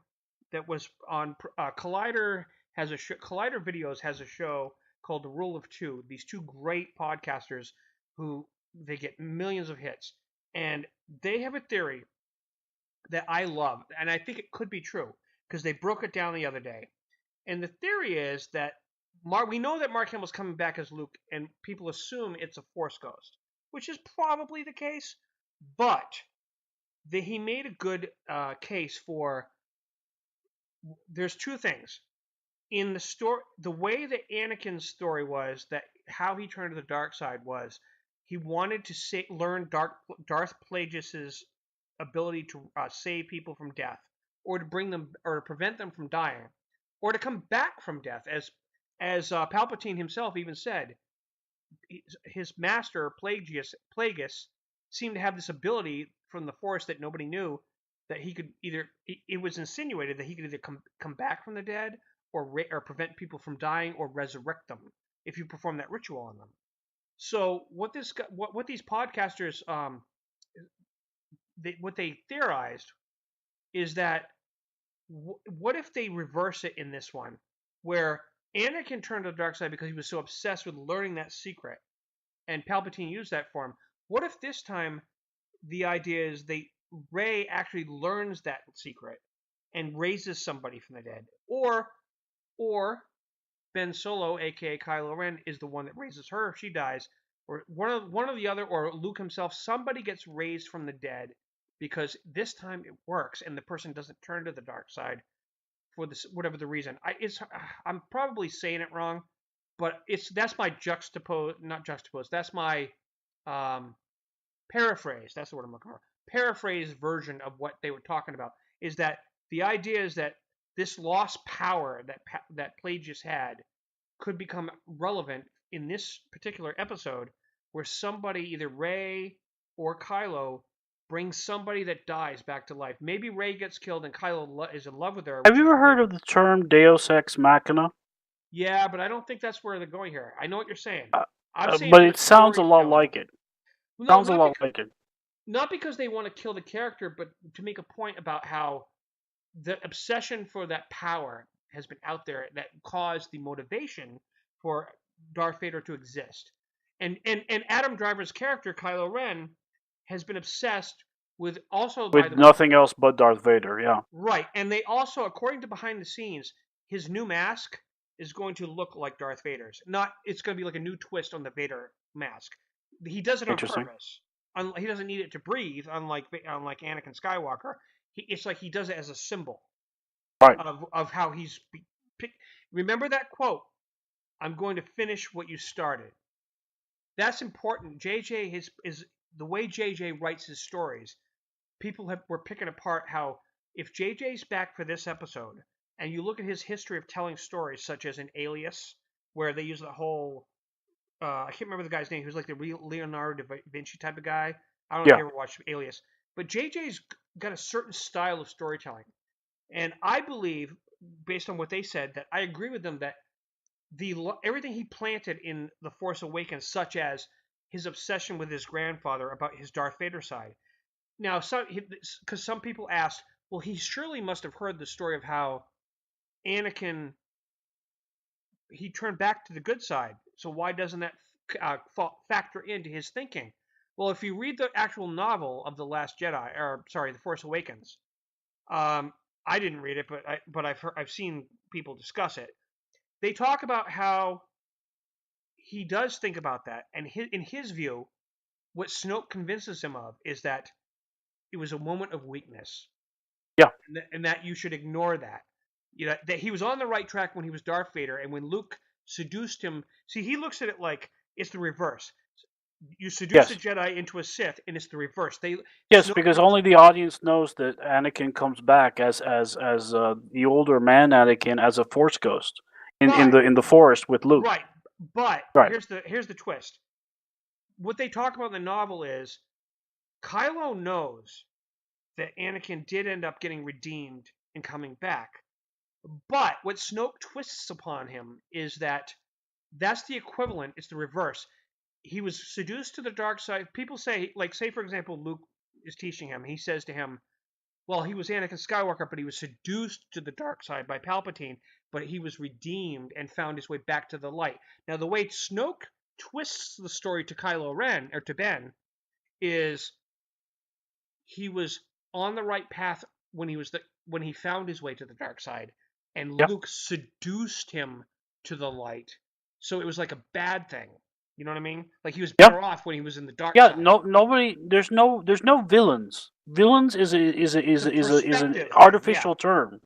that was on Collider Videos has a show called The Rule of Two. These two great podcasters who they get millions of hits, and they have a theory that I love, and I think it could be true because they broke it down the other day. And the theory is that we know that Mark Hamill's coming back as Luke, and people assume it's a Force ghost, which is probably the case. But he made a good case for. There's two things in the story. The way that Anakin's story was, that how he turned to the dark side was, he wanted to learn Darth Plagueis's ability to save people from death, or to bring them, or to prevent them from dying, or to come back from death, as Palpatine himself even said. His master Plagueis seemed to have this ability from the Force that nobody knew, that he could either. It was insinuated that he could either come back from the dead, or prevent people from dying, or resurrect them if you perform that ritual on them. So what these podcasters what they theorized is that what if they reverse it in this one, where Anakin turned to the dark side because he was so obsessed with learning that secret, and Palpatine used that for him. What if this time the idea is Rey actually learns that secret and raises somebody from the dead, or Ben Solo, aka Kylo Ren, is the one that raises her if she dies, or one of the other, or Luke himself. Somebody gets raised from the dead because this time it works, and the person doesn't turn to the dark side for this whatever the reason. I'm probably saying it wrong, but that's my not juxtapose. That's my paraphrase. That's the word I'm looking for. Paraphrase version of what they were talking about is that the idea is that this lost power that Plagueis had could become relevant in this particular episode, where somebody, either Rey or Kylo, brings somebody that dies back to life. Maybe Rey gets killed and Kylo is in love with her. Have you ever heard of the term Deus Ex Machina? Yeah, but I don't think that's where they're going here. I know what you're saying. Uh, I'm saying but for it the sounds a lot storytelling. like it. No, Sounds a lot like it. Not because they want to kill the character, but to make a point about how the obsession for that power has been out there that caused the motivation for Darth Vader to exist. And Adam Driver's character, Kylo Ren, has been obsessed with also, by With the way, nothing else but Darth Vader, yeah. right. And they also, according to behind the scenes, his new mask is going to look like Darth Vader's. It's going to be like a new twist on the Vader mask. He does it on Interesting. purpose. He doesn't need it to breathe, unlike Anakin Skywalker. It's like he does it as a symbol Right. of how he's. Remember that quote? I'm going to finish what you started. That's important. JJ is the way JJ writes his stories. People were picking apart how, if JJ's back for this episode, and you look at his history of telling stories, such as in Alias, where they use the whole I can't remember the guy's name. He was like the real Leonardo da Vinci type of guy. I don't know if you ever watched Alias, but JJ's got a certain style of storytelling, and I believe, based on what they said, that I agree with them that everything he planted in The Force Awakens, such as his obsession with his grandfather about his Darth Vader side. Now, because some people asked, well, he surely must have heard the story of how Anakin, he turned back to the good side. So why doesn't that factor into his thinking? Well, if you read the actual novel of The Last Jedi, or sorry, The Force Awakens, I didn't read it, but I've seen people discuss it. They talk about how he does think about that, and in his view, what Snoke convinces him of is that it was a moment of weakness. Yeah. And that you should ignore that. You know, that he was on the right track when he was Darth Vader, and when Luke seduced him. See, he looks at it like it's the reverse. You seduce a Jedi into a Sith, and it's the reverse. Because only the audience knows that Anakin comes back as the older man Anakin, as a Force ghost in the forest with Luke. Right, but here's the twist. What they talk about in the novel is Kylo knows that Anakin did end up getting redeemed and coming back. But what Snoke twists upon him is that's the equivalent. It's the reverse. He was seduced to the dark side. People say, say for example, Luke is teaching him. He says to him, well, he was Anakin Skywalker, but he was seduced to the dark side by Palpatine, but he was redeemed and found his way back to the light. Now, the way Snoke twists the story to Kylo Ren, or to Ben, is he was on the right path when he found his way to the dark side, and Luke seduced him to the light, so it was like a bad thing. You know what I mean? Like he was Yeah, better off when he was in the dark yeah. side. No, nobody. There's no villains. Villains It's a is an perspective thing. Yeah, artificial term.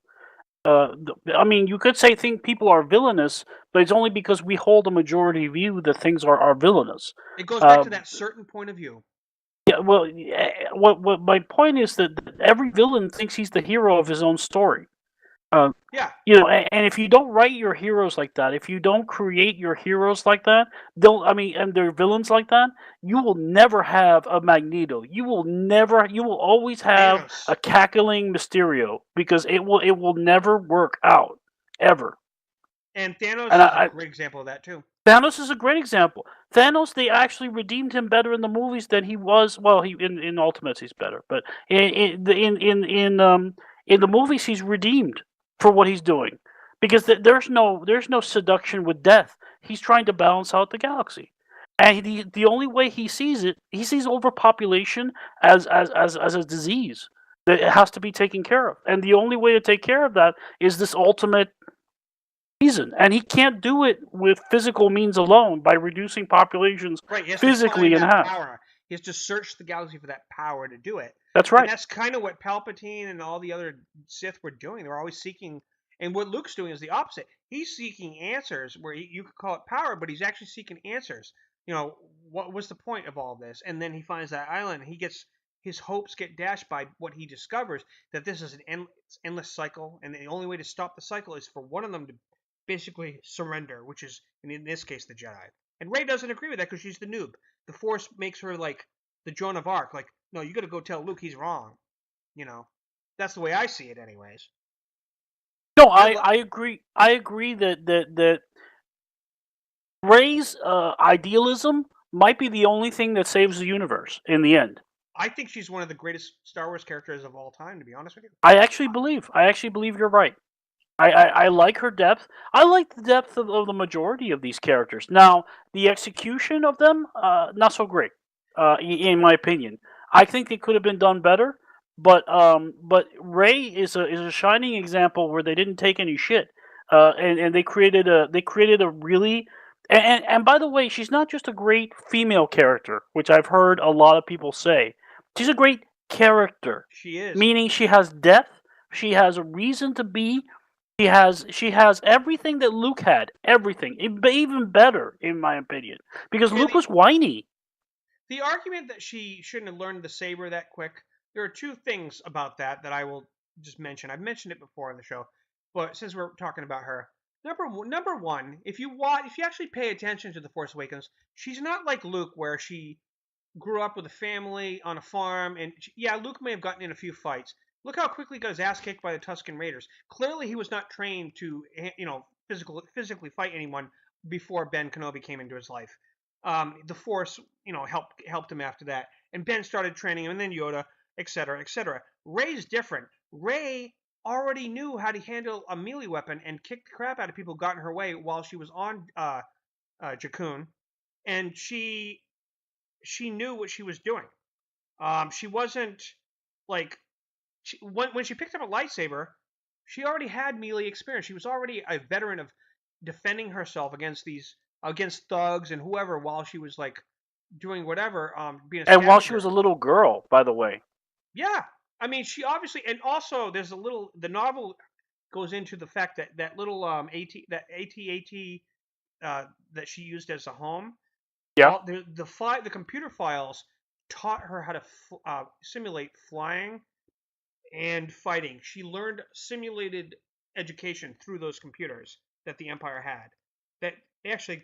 I mean, you could say think people are villainous, but it's only because we hold a majority view that things are villainous. it goes back Uh, to that certain point of view. yeah, well, what my point is that every villain thinks he's the hero of his own story. Uh, Yeah, and if you don't write your heroes like that, if you don't create your heroes like that, and they're villains like that, you will never have a Magneto. You will always have a Thanos. cackling Mysterio because it will never work out ever. And And Thanos is a great example of that too. Thanos is a great example. Thanos, they actually redeemed him better in the movies than he was. Well, he in Ultimates he's better, but in the movies he's redeemed for what he's doing because there's no seduction with death. He's trying to balance out the galaxy, and the only way he sees overpopulation as a disease that it has to be taken care of, and the only way to take care of that is this ultimate reason, and he can't do it with physical means alone by reducing populations Right, he has to physically find in that half. power. He has to search the galaxy for that power to do it. That's And right. that's kind of what Palpatine and all the other Sith were doing. They were always seeking, and what Luke's doing is the opposite. He's seeking answers where you could call it power, but he's actually seeking answers. You know, what was the point of all this? And then he finds that island. He gets his hopes get dashed by what he discovers that this is an endless cycle, and the only way to stop the cycle is for one of them to basically surrender, which is in this case the Jedi. And Rey doesn't agree with that because she's the noob. The Force makes her like the Joan of Arc. Like, no, you got to go tell Luke he's wrong. You know, that's the way I see it, anyways. No, I love. I agree. I agree that Rey's idealism might be the only thing that saves the universe in the end. I think she's one of the greatest Star Wars characters of all time. To be honest with you. I actually believe you're right. I like her depth. I like the depth of the majority of these characters. Now, the execution of them, not so great, in my opinion. I think it could have been done better, but Ray is a shining example where they didn't take any shit, and they created a really and by the way, she's not just a great female character, which I've heard a lot of people say. She's a great character, She is. meaning she has depth. She has a reason to be. She has everything that Luke had, everything, even better in my opinion, because And Luke was whiny. the argument that she shouldn't have learned the saber that quick. There are two things about that I will just mention. I've mentioned it before on the show, but since we're talking about her, number one, if you actually pay attention to the Force Awakens, she's not like Luke where she grew up with a family on a farm, and yeah, Luke may have gotten in a few fights. Look how quickly he got his ass kicked by the Tusken Raiders. Clearly, he was not trained to, physically fight anyone before Ben Kenobi came into his life. The Force, helped him after that, and Ben started training him, and then Yoda, etc., etc. Rey's different. Rey already knew how to handle a melee weapon and kick the crap out of people who got in her way while she was on Jakku, and she knew what she was doing. She wasn't like when she picked up a lightsaber, she already had melee experience. She was already a veteran of defending herself against thugs and whoever while she was like doing whatever, being a And while she was scavenger. a little girl, by the way. Yeah, I mean, she obviously, and also there's the novel goes into the fact that that little that she used as a home, Yeah. all the computer files taught her how to simulate flying and fighting. She learned simulated education through those computers that the Empire had. That actually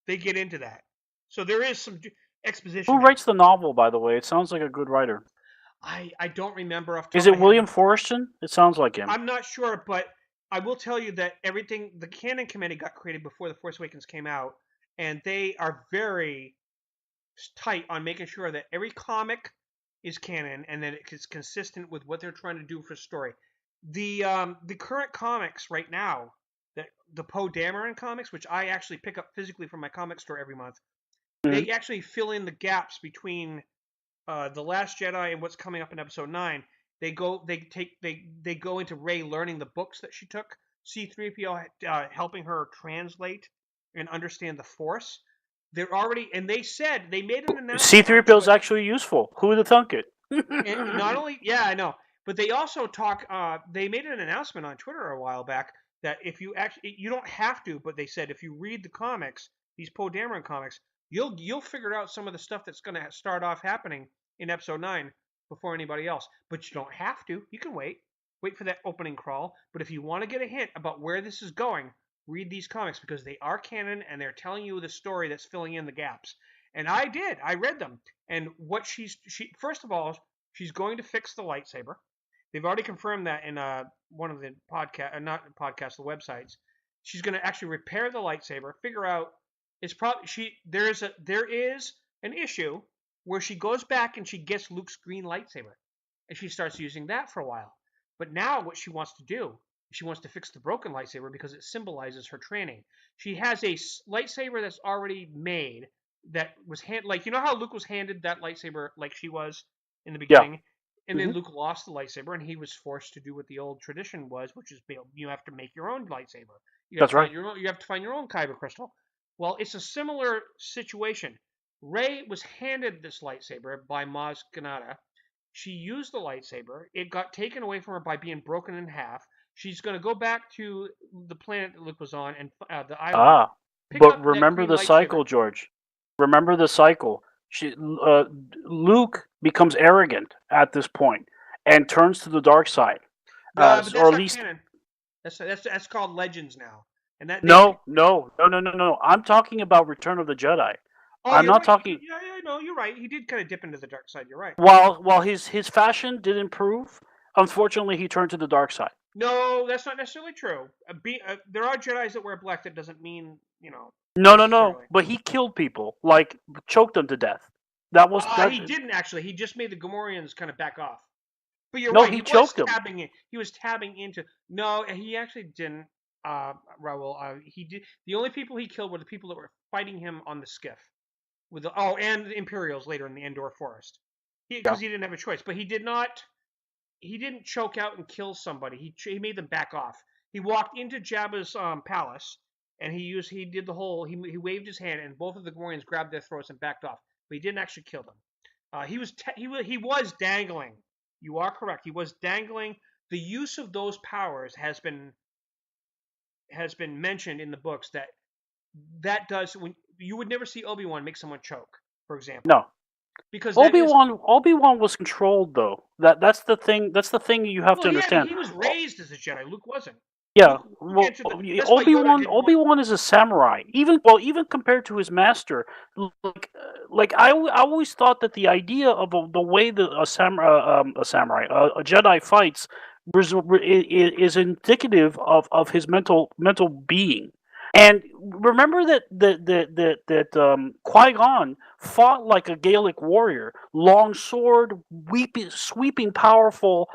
they get into that. So there is some exposition Who there. writes the novel, by the way? It sounds like a good writer. I don't remember off the top Is of it my head, William but Forreston? It sounds like him. I'm not sure. But I will tell you that everything the canon committee got created before the Force Awakens came out, and they are very tight on making sure that every comic is canon and that it is consistent with what they're trying to do for story. The current comics right now, the Poe Dameron comics, which I actually pick up physically from my comic store every month, Mhm. they actually fill in the gaps between the Last Jedi and what's coming up in Episode 9. They go into Rey learning the books that she took, C-3PO helping her translate and understand the Force. They're already, and they said they made an announcement on C-3PO is Twitter. actually useful. Who would have thunk it? And not only, yeah, I know, but they also talk. They made an announcement on Twitter a while back that if you actually, you don't have to, but they said if you read the comics, these Poe Dameron comics, you'll figure out some of the stuff that's going to start off happening in Episode 9 before anybody else. But you don't have to. You can wait for that opening crawl. But if you want to get a hint about where this is going, read these comics because they are canon and they're telling you the story that's filling in the gaps. And I did. I read them. And what she first of all, she's going to fix the lightsaber. They've already confirmed that in one of the podcast, not podcast, the websites. She's going to actually repair the lightsaber. Figure out it's probably there is an issue where she goes back and she gets Luke's green lightsaber, and she starts using that for a while. But now what she wants to do, she wants to fix the broken lightsaber because it symbolizes her training. She has a lightsaber that's already made that was like you know how Luke was handed that lightsaber like she was in the Yeah. beginning, and then Luke lost the lightsaber and he was forced to do what the old tradition was, which is you have to make your own lightsaber. You have That's to right. find your own. You have to find your own kyber crystal. Well, it's a similar situation. Rey was handed this lightsaber by Maz Kanata. She used the lightsaber. It got taken away from her by being broken in half. She's going to go back to the planet that Luke was on and the island. Pick But up that remember green the lightsaber. cycle, George. Remember the cycle. Luke becomes arrogant at this point and turns to the dark side, But or that's at not least canon. That's called Legends now. And that they no. I'm talking about Return of the Jedi. oh, I'm you're not right. talking. Yeah, no, you're right. He did kind of dip into the dark side. You're right. While his fashion did improve, unfortunately he turned to the dark side. No, that's not necessarily true. There are Jedi's that wear black. That doesn't mean No. necessarily. But he killed people, like choked them to death. That was that. He didn't actually. He just made the Gamorreans kind of back off. But you're No, right. he He was choked them. tabbing in. He was tabbing into. No, he actually didn't. Raul. He did. The only people he killed were the people that were fighting him on the skiff. And the Imperials later in the Endor Forest. Yeah. Because he didn't have a choice. But he did not. He didn't choke out and kill somebody. He made them back off. He walked into Jabba's palace and he did the whole he waved his hand and both of the Gamorreans grabbed their throats and backed off. But he didn't actually kill them. He was dangling. You are correct. He was dangling. The use of those powers has been mentioned in the books that does when you would never see Obi-Wan make someone choke, for example. No. Because that is Obi-Wan was controlled though. That's the thing. That's the thing you have to understand. he was raised as a Jedi. Luke wasn't. Yeah, Luke that's why Yoda didn't want. Obi-Wan is a samurai. Even compared to his master, I always thought that the idea of the way that a Jedi fights is indicative of his mental being. And remember that Qui-Gon fought like a Gaelic warrior, long sword, sweeping, powerful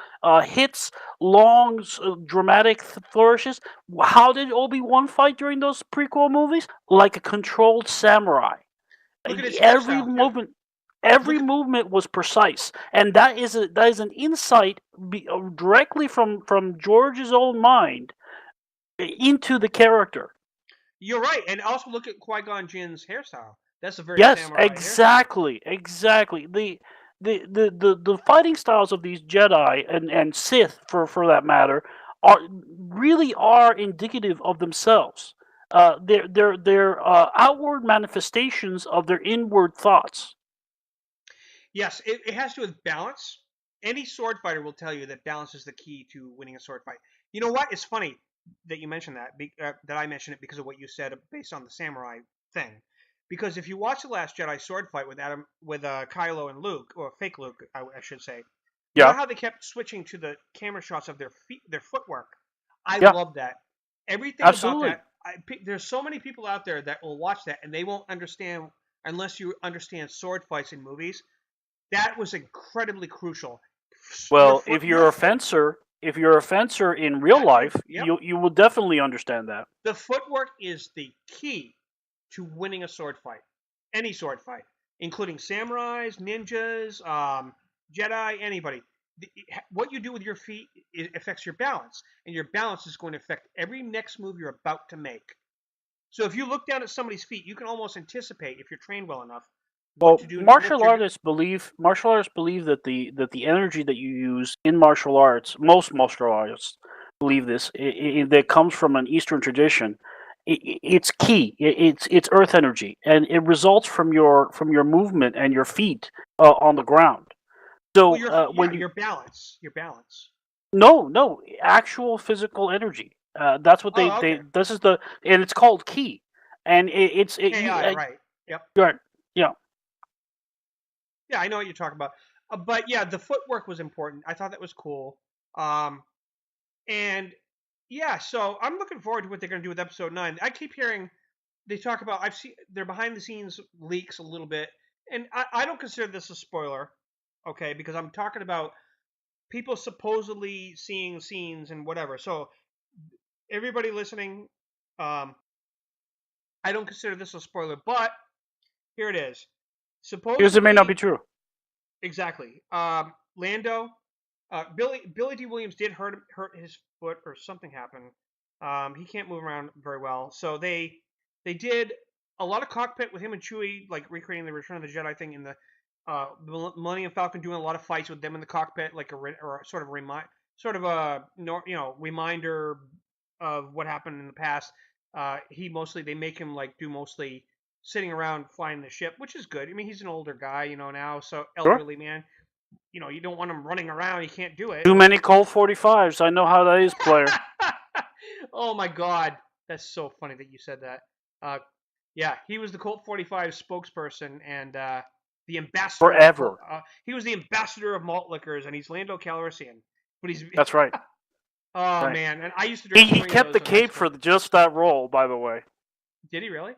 hits, long, dramatic flourishes. How did Obi-Wan fight during those prequel movies? Like a controlled samurai. Look at his Every hairstyle, movement, Look at, movement was precise, and that is an insight directly from George's own mind into the character. You're right, and also look at Qui-Gon Jinn's hairstyle. That's a very Yes, samurai exactly. The fighting styles of these Jedi and Sith, for that matter, are indicative of themselves. They're outward manifestations of their inward thoughts. Yes, it has to do with balance. Any sword fighter will tell you that balance is the key to winning a sword fight. You know what? It's funny that you mentioned that I mentioned it because of what you said based on the samurai thing. Because if you watch the Last Jedi sword fight with Kylo and Luke, or fake Luke, I should say, you know how they kept switching to the camera shots of their feet, their footwork. I love that. Everything Absolutely. about that. There's so many people out there that will watch that and they won't understand unless you understand sword fights in movies. That was incredibly crucial. Well, if you're a fencer in real life, you will definitely understand that. The footwork is the key to winning a sword fight. Any sword fight, including samurais, ninjas, Jedi, anybody. what you do with your feet affects your balance, and your balance is going to affect every next move you're about to make. So if you look down at somebody's feet, you can almost anticipate, if you're trained well enough, what to Well, do. martial artists believe that the energy that you use in martial arts, most martial artists believe this, that comes from an Eastern tradition. It's key. It's earth energy, and it results from your movement and your feet on the ground. Well, So yeah, when you your balance. no actual physical energy. That's what Oh, they okay. this is the and it's called ki, and Ki, right? Yep. right, yeah. Yeah, I know what you're talking about. But yeah, the footwork was important. I thought that was cool. Um, and yeah, so I'm looking forward to what they're going to do with episode 9. I keep hearing they talk about, I've seen their behind the scenes leaks a little bit, and I don't consider this a spoiler, okay, because I'm talking about people supposedly seeing scenes and whatever. So everybody listening, um, I don't consider this a spoiler, but here it is. Because it may not Supposedly, be true. exactly. Lando, Billy D. Williams did hurt his foot or something happened. He can't move around very well, so they did a lot of cockpit with him and Chewie, like recreating the Return of the Jedi thing in the Millennium Falcon, doing a lot of fights with them in the cockpit, like or sort of reminder of what happened in the past. They make him like do mostly sitting around flying the ship, which is good. I mean, he's an older guy, now, so Sure. elderly man. You don't want him running around. He can't do it. Too many Colt 45s. I know how that is, player. Oh my God, that's so funny that you said that. Uh, yeah, he was the Colt 45 spokesperson and the ambassador of Forever. he was the ambassador of malt liquors, and he's Lando Calrissian. But he's That's right. oh Right. man, and I used to drink. He kept the cape for just that role, by the way. Did he really?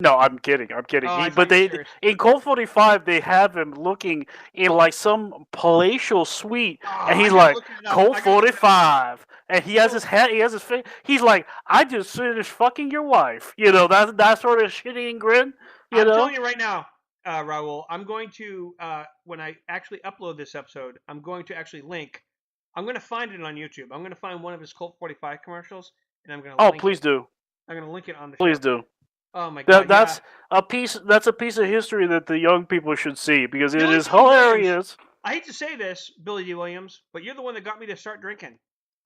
No, I'm kidding. Oh, I thought But you were they serious. in Colt 45 they have him looking in like some palatial suite, Oh, and I he's gotta like look it up. Colt I gotta look it up now. 45, and he has his hat, he has his face. He's like, I just finished fucking your wife. That sort of shitty grin. I'm telling you right now, Raul, I'm going to when I actually upload this episode, I'm going to actually link. I'm going to find it on YouTube. I'm going to find one of his Colt 45 commercials, and I'm going to Oh, link please it. do. I'm going to link it on the Please show. do. Oh my God! That's a piece. That's a piece of history that the young people should see because it is hilarious. I hate to say this, Billy D. Williams, but you're the one that got me to start drinking.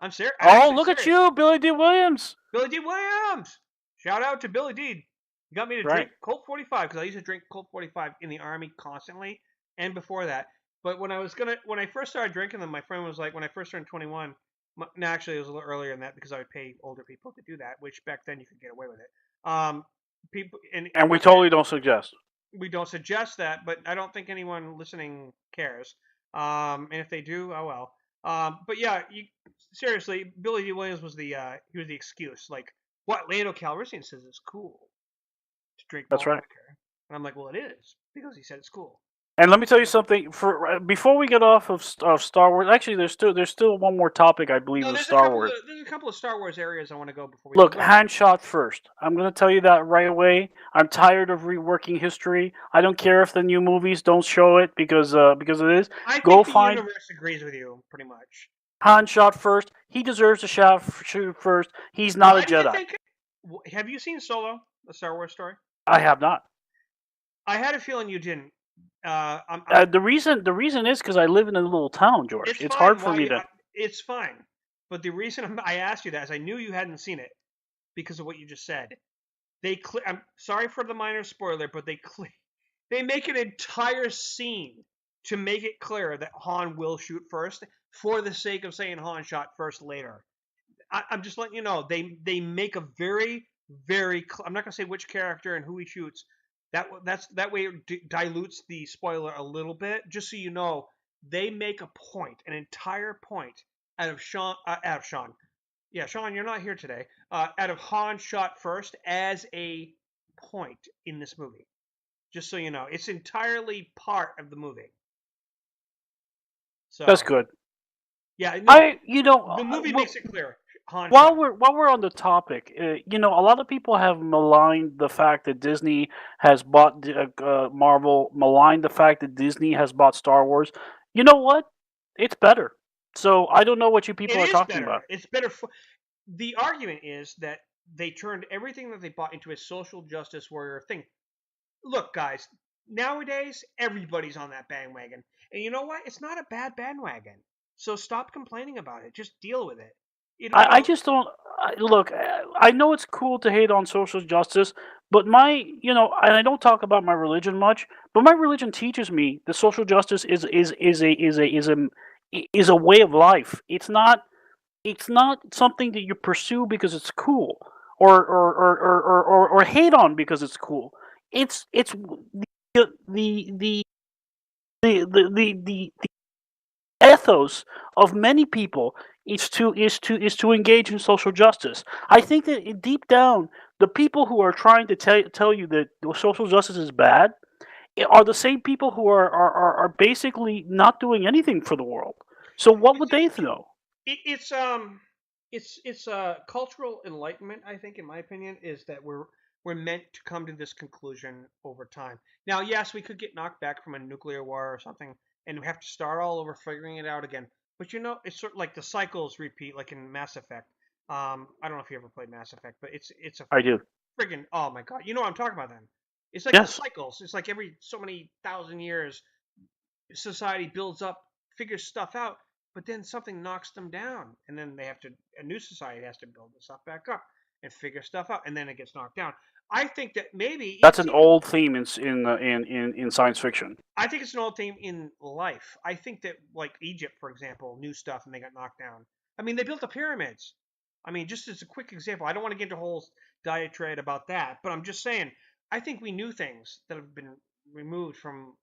I'm serious. Oh, look at you, Billy D. Williams. Billy D. Williams. Shout out to Billy D. He got me to drink Colt 45 because I used to drink Colt 45 in the Army constantly and before that. But when I first started drinking them, my friend was like, when I first turned 21. No, actually, it was a little earlier than that because I would pay older people to do that, which back then you could get away with it. People and we totally don't suggest. We don't suggest that, but I don't think anyone listening cares. And if they do, oh well. But yeah, seriously, Billy D. Williams was the excuse. Like, what Lando Calrissian says is cool to drink malt liquor, and I'm like, well, it is because he said it's cool. And let me tell you something. Before we get off of Star Wars, actually, there's still one more topic I believe with Star Wars. There's a couple of Star Wars areas I want to go before we look. Hand shot first. I'm going to tell you that right away. I'm tired of reworking history. I don't care if the new movies don't show it because it is. I think the universe agrees with you pretty much. Han shot first. He deserves to shoot first. He's not a Jedi. Have you seen Solo, the Star Wars story? I have not. I had a feeling you didn't. The reason is because I live in a little town, George. It's hard for me to. It's fine, but the reason I asked you that is I knew you hadn't seen it because of what you just said. I'm sorry for the minor spoiler, but they make an entire scene to make it clear that Han will shoot first for the sake of saying Han shot first later. I'm just letting you know they make a very, very. I'm not gonna say which character and who he shoots. That way it dilutes the spoiler a little bit. Just so you know, they make a point, an entire point out of Sean. Yeah, Sean, you're not here today. Out of Han shot first as a point in this movie. Just so you know, it's entirely part of the movie. So that's good. Yeah, no, the movie makes it clear. While we're on the topic, a lot of people have maligned the fact that Disney has bought Marvel, maligned the fact that Disney has bought Star Wars. You know what? It's better. So I don't know what you It people are is talking about. better. It's better for the argument is that they turned everything that they bought into a social justice warrior thing. Look, guys, nowadays everybody's on that bandwagon, and you know what? It's not a bad bandwagon. So stop complaining about it. Just deal with it. I just don't look. I know it's cool to hate on social justice, but and I don't talk about my religion much, but my religion teaches me that social justice is a way of life. It's not something that you pursue because it's cool, or hate on because it's cool. It's the ethos of many people is to engage in social justice. I think that deep down, the people who are trying to tell you that social justice is bad are the same people who are basically not doing anything for the world. So what would they know? It, it's cultural enlightenment. I think, in my opinion, is that we're meant to come to this conclusion over time. Now, yes, we could get knocked back from a nuclear war or something, and we have to start all over, figuring it out again. But it's sort of like the cycles repeat, like in Mass Effect. I don't know if you ever played Mass Effect, but it's a I do. friggin' oh my god, you know what I'm talking about then. It's like the Yes. cycles. It's like every so many thousand years, society builds up, figures stuff out, but then something knocks them down, and then a new society has to build this stuff back up and figure stuff out, and then it gets knocked down. I think that maybe That's it's an even. old theme in science fiction. I think it's an old theme in life. I think that like Egypt, for example, knew stuff and they got knocked down. I mean, they built the pyramids. I mean, just as a quick example, I don't want to get into a whole diatribe about that, but I'm just saying, I think we knew things that have been removed from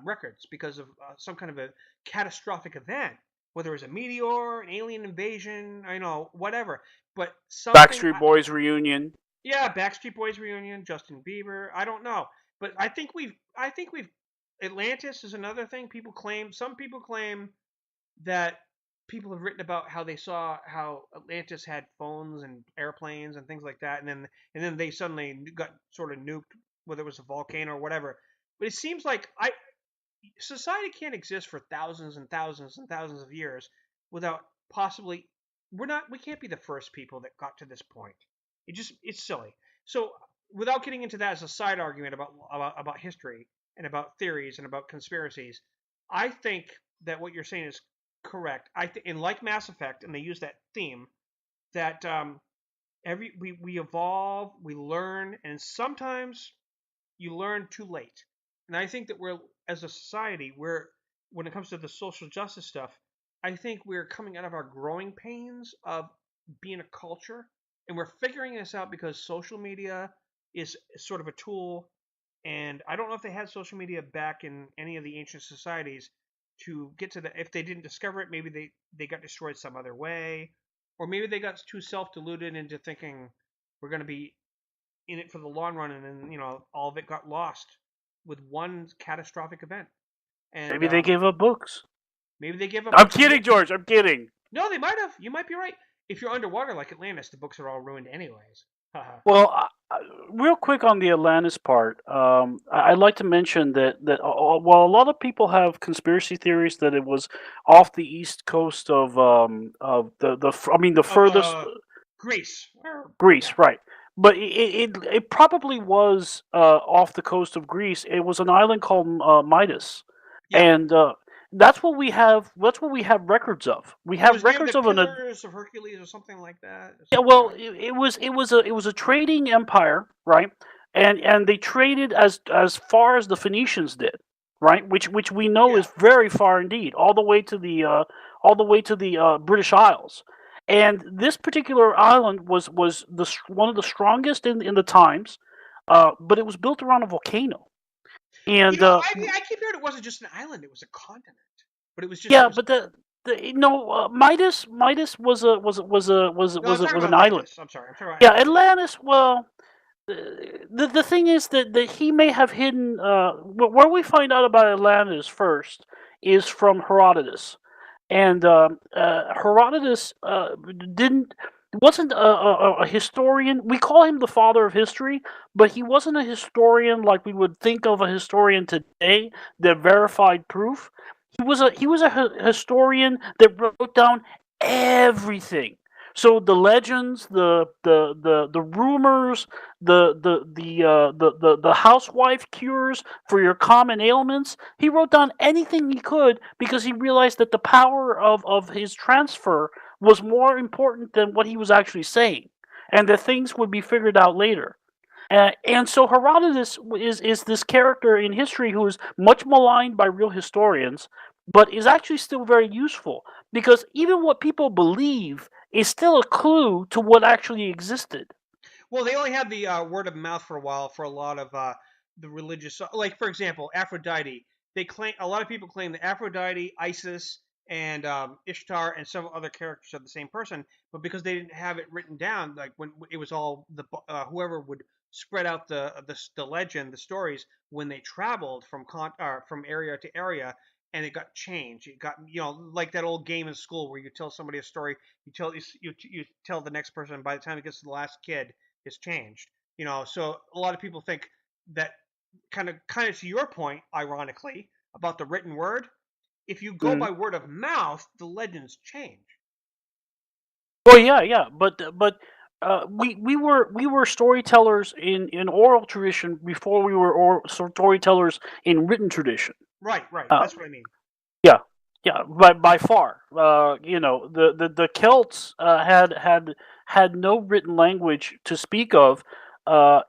records because of some kind of a catastrophic event, whether it was a meteor, an alien invasion, whatever. But something, Backstreet Boys reunion. yeah, Backstreet Boys reunion, Justin Bieber, I don't know, but I think we've Atlantis is another thing. Some people claim that people have written about how they saw how Atlantis had phones and airplanes and things like that, and then they suddenly got sort of nuked, whether it was a volcano or whatever. But it seems like I society can't exist for thousands and thousands and thousands of years without possibly we can't be the first people that got to this point. It's silly. So without getting into that as a side argument about history and about theories and about conspiracies, I think that what you're saying is correct. And like Mass Effect, and they use that theme that we evolve, we learn, and sometimes you learn too late. And I think that as a society, when it comes to the social justice stuff, I think we're coming out of our growing pains of being a culture, and we're figuring this out because social media is sort of a tool. And I don't know if they had social media back in any of the ancient societies to get to the. If they didn't discover it, maybe they got destroyed some other way, or maybe they got too self-deluded into thinking we're going to be in it for the long run, and then all of it got lost with one catastrophic event. And Maybe they gave up books. maybe they give up I'm books. kidding, George. I'm kidding. No, they might have. You might be right. If you're underwater like Atlantis, the books are all ruined anyways. Well, real quick on the Atlantis part, I'd like to mention that while a lot of people have conspiracy theories that it was off the east coast of the Of furthest Greece. Greece, Yeah. right? But it probably was off the coast of Greece. It was an island called Midas, Yeah. and that's what we have. That's what we have records of. We It have was named the records of an Pillars of Hercules or something like that. yeah, Something well, like. it was a trading empire, right? And they traded as far as the Phoenicians did, right? Which we know Yeah. is very far indeed, all the way to the British Isles. And this particular island was one of the strongest in the times, but it was built around a volcano. And I keep hearing it wasn't just an island; it was a continent. But it was just it yeah, was. but the no Midas No, I'm talking was about an island. Atlantis. I'm sorry. I'm talking about Yeah, Atlantis. Atlantis. Well, the thing is that he may have hidden where we find out about Atlantis first is from Herodotus, and Herodotus didn't wasn't a historian. We call him the father of history, but he wasn't a historian like we would think of a historian today that verified proof. He was a historian that wrote down everything. So the legends, the rumors, the housewife cures for your common ailments. He wrote down anything he could because he realized that the power of his transfer was more important than what he was actually saying, and that things would be figured out later. And so Herodotus is this character in history who is much maligned by real historians, but is actually still very useful because even what people believe is still a clue to what actually existed. Well, they only had the word of mouth for a while for a lot of the religious, like for example, Aphrodite. They claim a lot of people claim that Aphrodite, Isis, and Ishtar and some other characters are the same person, but because they didn't have it written down, like when it was all the whoever would spread out the legend, the stories when they traveled from area to area, and it got changed. It got like that old game in school where you tell somebody a story, you tell the next person, by the time it gets to the last kid has changed. So a lot of people think that kind of to your point, ironically, about the written word, if you go Mm. by word of mouth, the legends change. Well, yeah, we were storytellers in oral tradition before we were storytellers in written tradition. Right. Uh, That's what I mean. Yeah, yeah, by far. The Celts had no written language to speak of,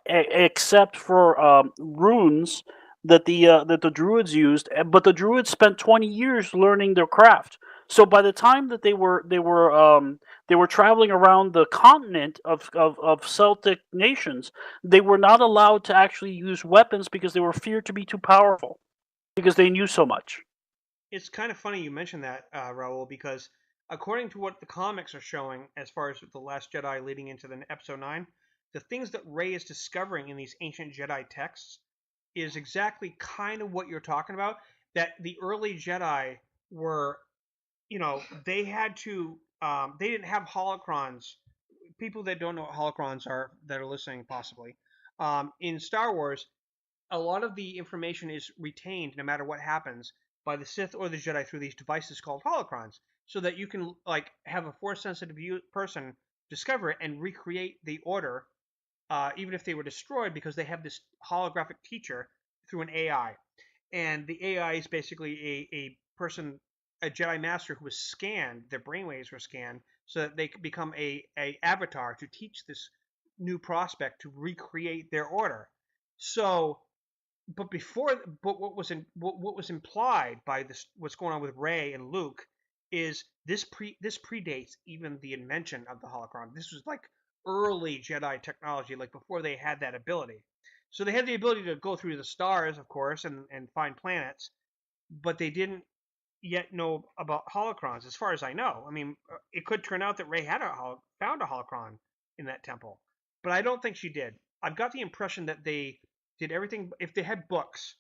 except for runes that the Druids used. But the Druids spent 20 years learning their craft. So by the time that they were traveling around the continent of Celtic nations, they were not allowed to actually use weapons because they were feared to be too powerful because they knew so much. It's kind of funny you mentioned that, Raul, because according to what the comics are showing, as far as the Last Jedi leading into the episode 9, the things that Rey is discovering in these ancient Jedi texts is exactly kind of what you're talking about. That the early Jedi were, they had to, they didn't have holocrons. People that don't know what holocrons are, that are listening possibly, in Star Wars, a lot of the information is retained no matter what happens by the Sith or the Jedi through these devices called holocrons, so that you can like have a force sensitive person discover it and recreate the order, even if they were destroyed, because they have this holographic teacher through an AI, and the AI is basically a person, a Jedi Master who was scanned. Their brainwaves were scanned so that they could become a avatar to teach this new prospect to recreate their order. So but what was implied by this, what's going on with Rey and Luke, is this predates even the invention of the holocron. This was like early Jedi technology, like before they had that ability. So they had the ability to go through the stars, of course, and find planets, but they didn't yet know about holocrons, as far as I know. I mean, it could turn out that Rey had found a holocron in that temple, but I don't think she did. I've got the impression that they did everything. If they had books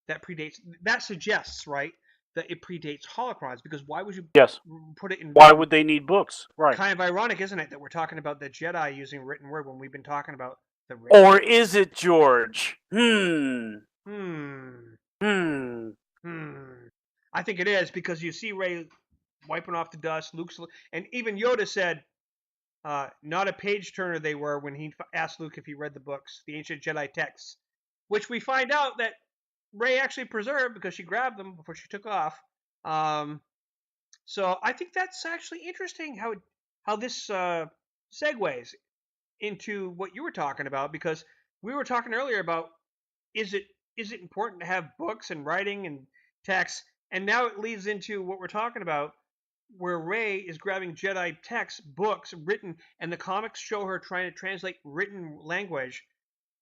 that predates, that suggests, right, that it predates holocrons, because why would you Yes. put it in Why written? would they need books? Right. Kind of ironic, isn't it, that we're talking about the Jedi using written word when we've been talking about the written Or word? is it George? Hmm. Hmm. Hmm. I think it is, because you see Rey wiping off the dust. And even Yoda said, not a page turner they were when he asked Luke if he read the books, the ancient Jedi texts, which we find out that Rey actually preserved because she grabbed them before she took off. Um, so I think that's actually interesting how this segues into what you were talking about, because we were talking earlier about, is it is it important to have books and writing and text, and now it leads into what we're talking about, where Rey is grabbing Jedi texts, books written, and the comics show her trying to translate written language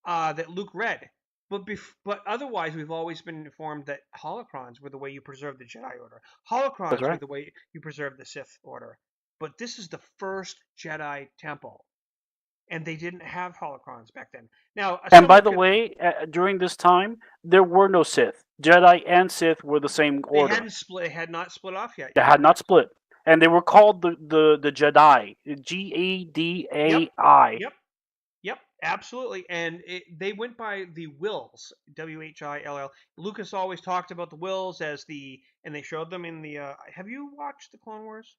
that Luke read. But otherwise, we've always been informed that holocrons were the way you preserve the Jedi Order. That's Holocrons were right. the way you preserve the Sith Order. But this is the first Jedi Temple, and they didn't have holocrons back then. Now, And by someone the could. way, during this time, there were no Sith. Jedi and Sith were the same They order. hadn't split. They had not split off yet. They Yeah. had not split, and they were called the Jedi. Yep. Gadai. Yep. Yep. Absolutely, and they went by the Wills, Whill. Lucas always talked about the Wills as and they showed them in the. Have you watched the Clone Wars?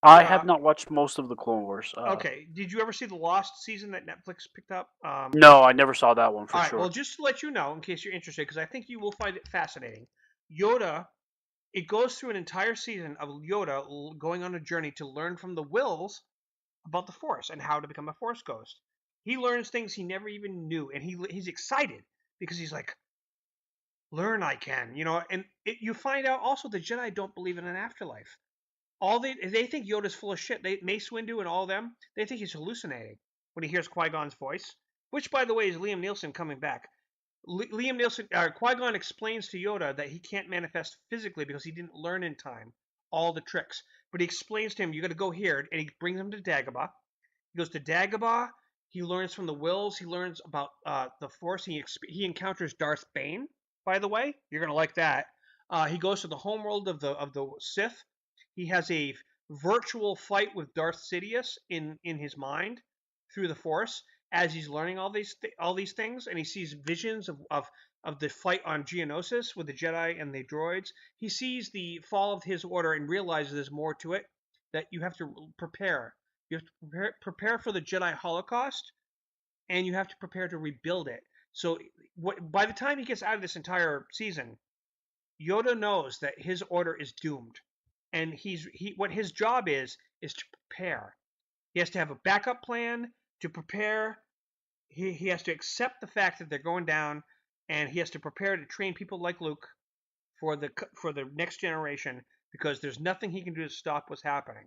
I Yeah. have not watched most of the Clone Wars. Okay. Did you ever see the Lost season that Netflix picked up? No, I never saw that one for All right. Well, sure. just to let you know, in case you're interested, because I think you will find it fascinating. Yoda. It goes through an entire season of Yoda going on a journey to learn from the Wills about the Force and how to become a Force ghost. He learns things he never even knew, and he's excited because he's like, learn I can, And you find out also the Jedi don't believe in an afterlife. All they think Yoda's full of shit. Mace Windu and all of them, they think he's hallucinating when he hears Qui Gon's voice, which by the way is Liam Neeson coming back. Liam Neeson, Qui Gon explains to Yoda that he can't manifest physically because he didn't learn in time all the tricks. But he explains to him, you got to go here, and he brings him to Dagobah. He goes to Dagobah. He learns from the Wills. He learns about the Force. He encounters Darth Bane. By the way, you're gonna like that. He goes to the homeworld of the Sith. He has a virtual fight with Darth Sidious in his mind through the Force as he's learning all these things, and he sees visions of the fight on Geonosis with the Jedi and the droids. He sees the fall of his order and realizes there's more to it that you have to prepare. You have to prepare for the Jedi Holocaust, and you have to prepare to rebuild it. So, by the time he gets out of this entire season, Yoda knows that his order is doomed, and what his job is to prepare. He has to have a backup plan to prepare. He has to accept the fact that they're going down, and he has to prepare to train people like Luke for the next generation because there's nothing he can do to stop what's happening,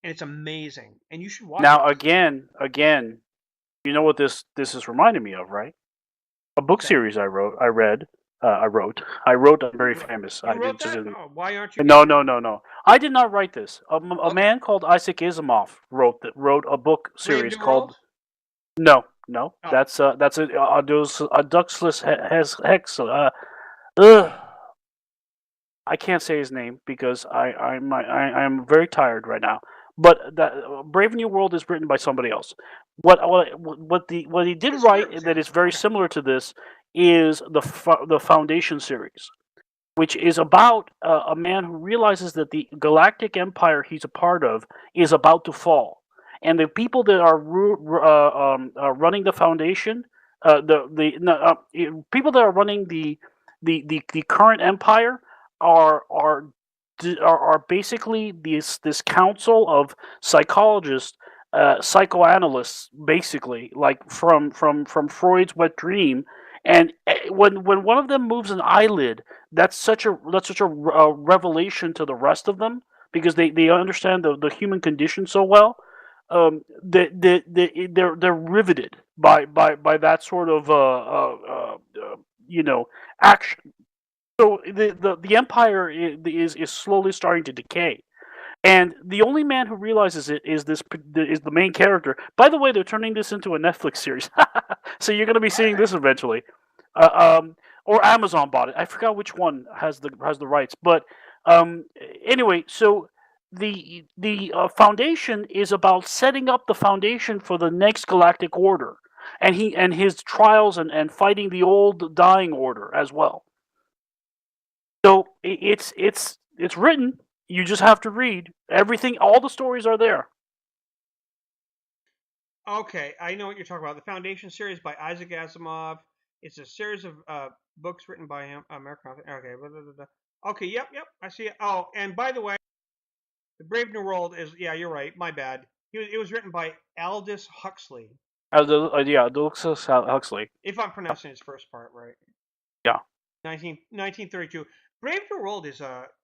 and it's amazing. And you should watch it. Now, again, you know what this is reminding me of, right? A book What's that? series I wrote. I read. I wrote. I wrote. I'm very You, famous. you I wrote did just that? didn't. Oh, why aren't you No, famous? no, no, no. I did not write this. A Okay. man called Isaac Asimov wrote a book Brave series New World? called. No, no. Oh, That's a Duxless Hex. Ugh. I can't say his name because I'm very tired right now. But that Brave New World is written by somebody else. What he did what is write yours? that is very Okay. similar to this is the Foundation series, which is about a man who realizes that the galactic empire he's a part of is about to fall, and the people that are running the Foundation, the no, people that are running the current empire are are are basically this council of psychologists, psychoanalysts, basically like from Freud's wet dream. And when one of them moves an eyelid, that's such a revelation to the rest of them because they understand the human condition so well. They're riveted by that sort of you know action. So the empire is slowly starting to decay, and the only man who realizes it is the main character. By the way, they're turning this into a Netflix series, so you're going to be Are seeing they? this eventually. Or Amazon bought it. I forgot which one has the rights, but um, anyway, so the foundation is about setting up the foundation for the next galactic order, and his trials and fighting the old dying order as well. So it's written. You just have to read everything. All the stories are there. Okay, I know what you're talking about. The Foundation series by Isaac Asimov. It's a series of books written by him. American author. Okay. Blah, blah, blah, blah. Okay. Yep. Yep. I see it. Oh, and by the way, the Brave New World is. Yeah, you're right. My bad. It was written by Aldous Huxley. Yeah, Aldous Huxley. If I'm pronouncing his first part right. Yeah. 1932. Brave New World is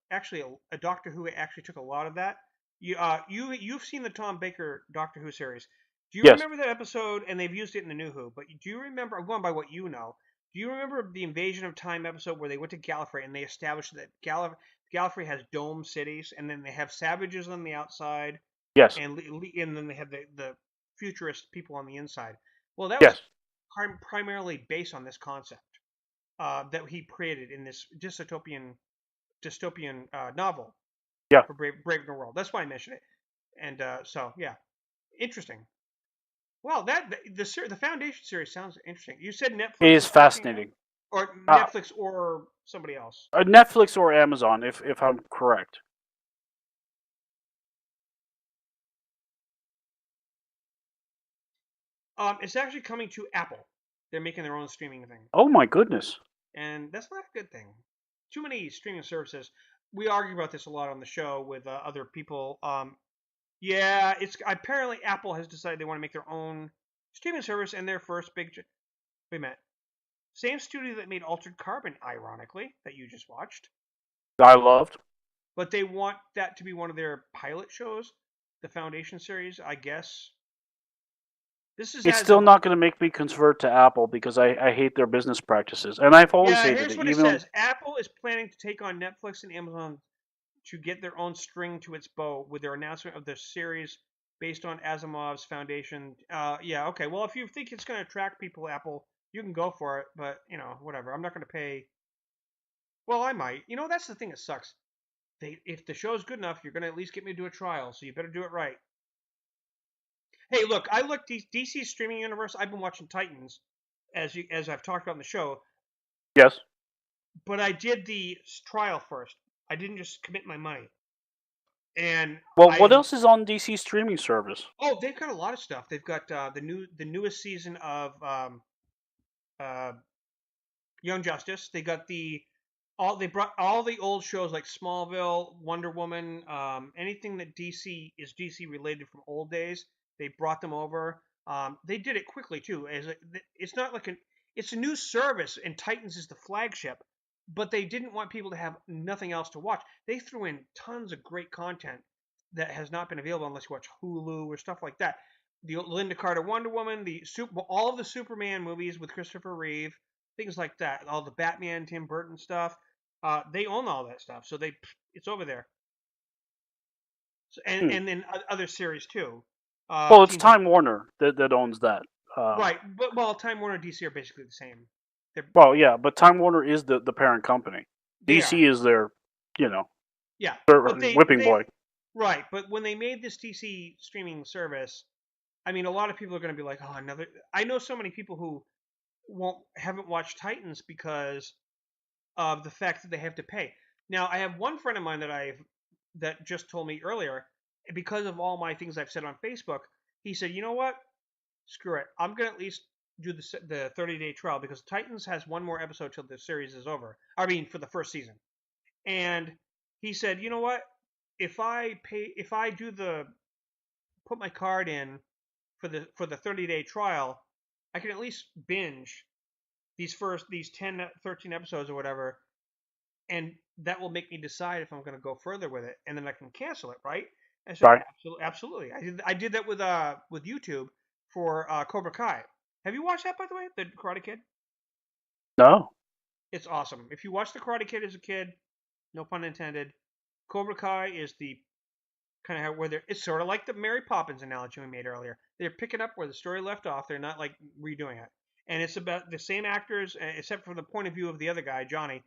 actually a Doctor Who actually took a lot of that. You've seen the Tom Baker Doctor Who series. Do you Yes. remember that episode? And they've used it in the New Who. But do you remember? I'm going by what you know. Do you remember the Invasion of Time episode where they went to Gallifrey and they established that Gallifrey has dome cities, and then they have savages on the outside, Yes. and then they have the futurist people on the inside. Well, that was Yes. primarily based on this concept that he created in this dystopian novel Yeah. for Brave New World. That's why I mentioned it. And so yeah, interesting. Well, the Foundation series sounds interesting. You said It Netflix is is pushing it, fascinating. or Uh, Netflix or somebody else. Netflix or Amazon, if I'm correct. It's actually coming to Apple. They're making their own streaming thing, Oh my goodness. and that's not a good thing. Too many streaming services. We argue about this a lot on the show with other people. Yeah, it's apparently Apple has decided they want to make their own streaming service, and their first big. Wait a minute. Same studio that made Altered Carbon, ironically, that you just watched. I loved. But they want that to be one of their pilot shows, the Foundation series, I guess. This is It's as still of not going to make me convert to Apple because I hate their business practices, and I've always yeah. hated Here's it. what it Even says: Apple is planning to take on Netflix and Amazon to get their own string to its bow with their announcement of the series based on Asimov's Foundation. Yeah, okay. Well, if you think it's going to attract people, Apple, you can go for it. But whatever. I'm not going to pay. Well, I might. That's the thing that sucks. If the show's good enough, you're going to at least get me to do a trial. So you better do it right. Hey, look, I looked DC streaming universe. I've been watching Titans, as I've talked about in the show, yes. but I did the trial first. I didn't just commit my money. And Well, what I else is on DC streaming service? they've got a lot of stuff. They've got the newest season of uh, Young Justice. They brought all the old shows like Smallville, Wonder Woman, anything that is DC related from old days. They brought them over. They did it quickly too. It's not like it's a new service, and Titans is the flagship. But they didn't want people to have nothing else to watch. They threw in tons of great content that has not been available unless you watch Hulu or stuff like that. The Linda Carter Wonder Woman, all of the Superman movies with Christopher Reeve, things like that. All the Batman, Tim Burton stuff. They own all that stuff, so it's over there. So, and Hmm. and then other series too. Well, it's Teen Titans. Time Warner that owns that. Right, but well, Time Warner and DC are basically the same. They're, Well, yeah, but Time Warner is the parent company. they DC are, is their, you know, yeah. their But whipping boy. right. But when they made this DC streaming service, I mean, a lot of people are going to be like, oh, another. I know so many people who haven't watched Titans because of the fact that they have to pay. Now, I have one friend of mine that just told me earlier, because of all my things I've said on Facebook, he said, you know what? Screw it. I'm gonna at least do the 30-day trial because Titans has one more episode till the series is over. I mean, for the first season. And he said, you know what? If I put my card in for the 30-day trial, I can at least binge these 10 13 episodes or whatever, and that will make me decide if I'm going to go further with it, and then I can cancel it, right? I said, Right? absolutely. I did that with YouTube for Cobra Kai. Have you watched that, by the way, the Karate Kid? No. It's awesome. If you watched the Karate Kid as a kid, no pun intended, Cobra Kai is the kind of where they're. It's sort of like the Mary Poppins analogy we made earlier. They're picking up where the story left off. They're not like redoing it, and it's about the same actors, except from the point of view of the other guy, Johnny,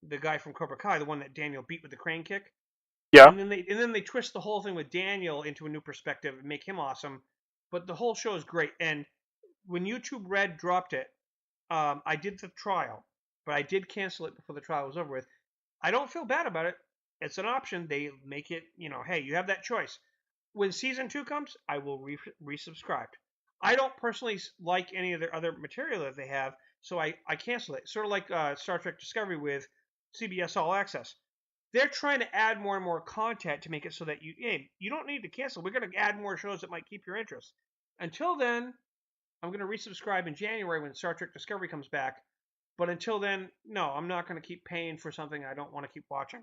the guy from Cobra Kai, the one that Daniel beat with the crane kick. Yeah. And then they twist the whole thing with Daniel into a new perspective and make him awesome. But the whole show is great. And when YouTube Red dropped it, I did the trial, but I did cancel it before the trial was over with. I don't feel bad about it. It's an option. They make it, hey, you have that choice. When season 2 comes, I will resubscribe. I don't personally like any of their other material that they have, so I cancel it. Sort of like Star Trek Discovery with CBS All Access. They're trying to add more and more content to make it so that you don't need to cancel. We're going to add more shows that might keep your interest. Until then, I'm going to resubscribe in January when Star Trek Discovery comes back. But until then, no, I'm not going to keep paying for something I don't want to keep watching.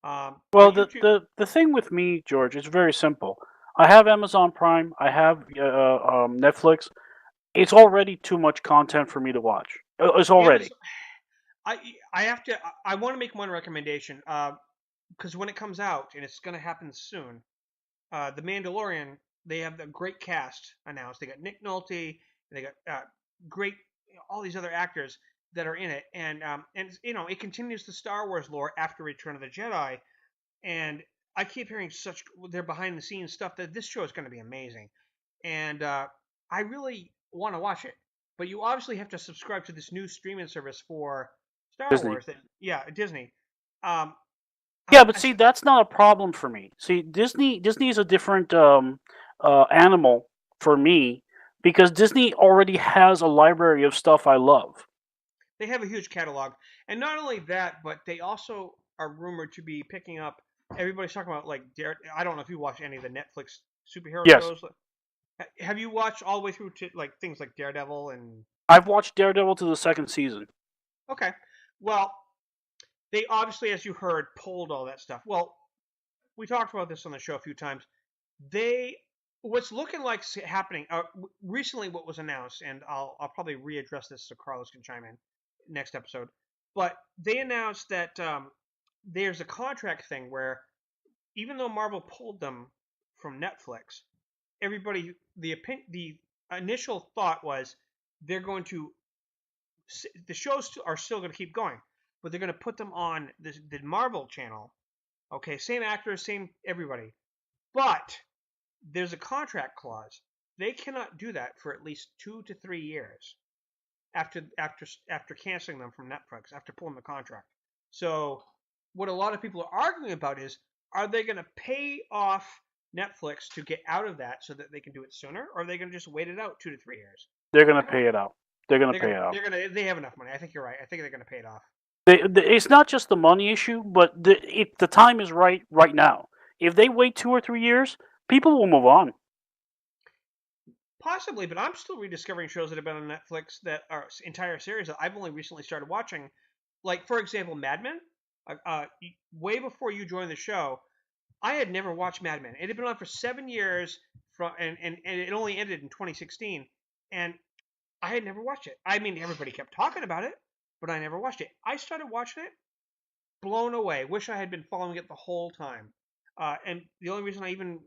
Well, But the, YouTube, the the thing with me, George, is very simple. I have Amazon Prime. I have Netflix. It's already too much content for me to watch. It's already. Amazon, I I have to. I want to make one recommendation because when it comes out and it's going to happen soon, The Mandalorian, they have a great cast announced. They got Nick Nolte, they got great all these other actors that are in it, and it continues the Star Wars lore after Return of the Jedi, and I keep hearing such their behind the scenes stuff that this show is going to be amazing, and I really want to watch it, but you obviously have to subscribe to this new streaming service for Star Disney. Wars. Yeah, Disney. Um, Yeah, but see, that's not a problem for me. See, Disney is a different animal for me because Disney already has a library of stuff I love. they have a huge catalog, and not only that, but they also are rumored to be picking up. Everybody's talking about like I don't know if you watch any of the Netflix superhero Yes, shows. Have you watched all the way through to like things like Daredevil and? I've watched Daredevil to the second season. Okay, well, they obviously, as you heard, pulled all that stuff. Well, we talked about this on the show a few times. They what's looking like happening recently. What was announced, and I'll probably readdress this so Carlos can chime in next episode. But they announced that there's a contract thing where even though Marvel pulled them from Netflix, everybody the initial thought was they're going to the shows are still going to keep going, but they're going to put them on the Marvel channel. Okay, same actors, same everybody, but there's a contract clause. They cannot do that for at least 2 to 3 years after canceling them from Netflix after pulling the contract. So what a lot of people are arguing about is, are they going to pay off Netflix to get out of that so that they can do it sooner, or are they going to just wait it out 2 to 3 years? They're gonna pay it out. They're gonna They're pay gonna it out. they're gonna they have enough money. I think you're right. I think they're gonna pay it off. It's not just the money issue, but the time is right now. If they wait 2 or 3 years, people will move on. Possibly, but I'm still rediscovering shows that have been on Netflix that are entire series that I've only recently started watching. Like, for example, Mad Men. Way before you joined the show, I had never watched Mad Men. It had been on for 7 years, and it only ended in 2016, and I had never watched it. I mean, everybody kept talking about it, but I never watched it. I started watching it, blown away. Wish I had been following it the whole time. And the only reason I even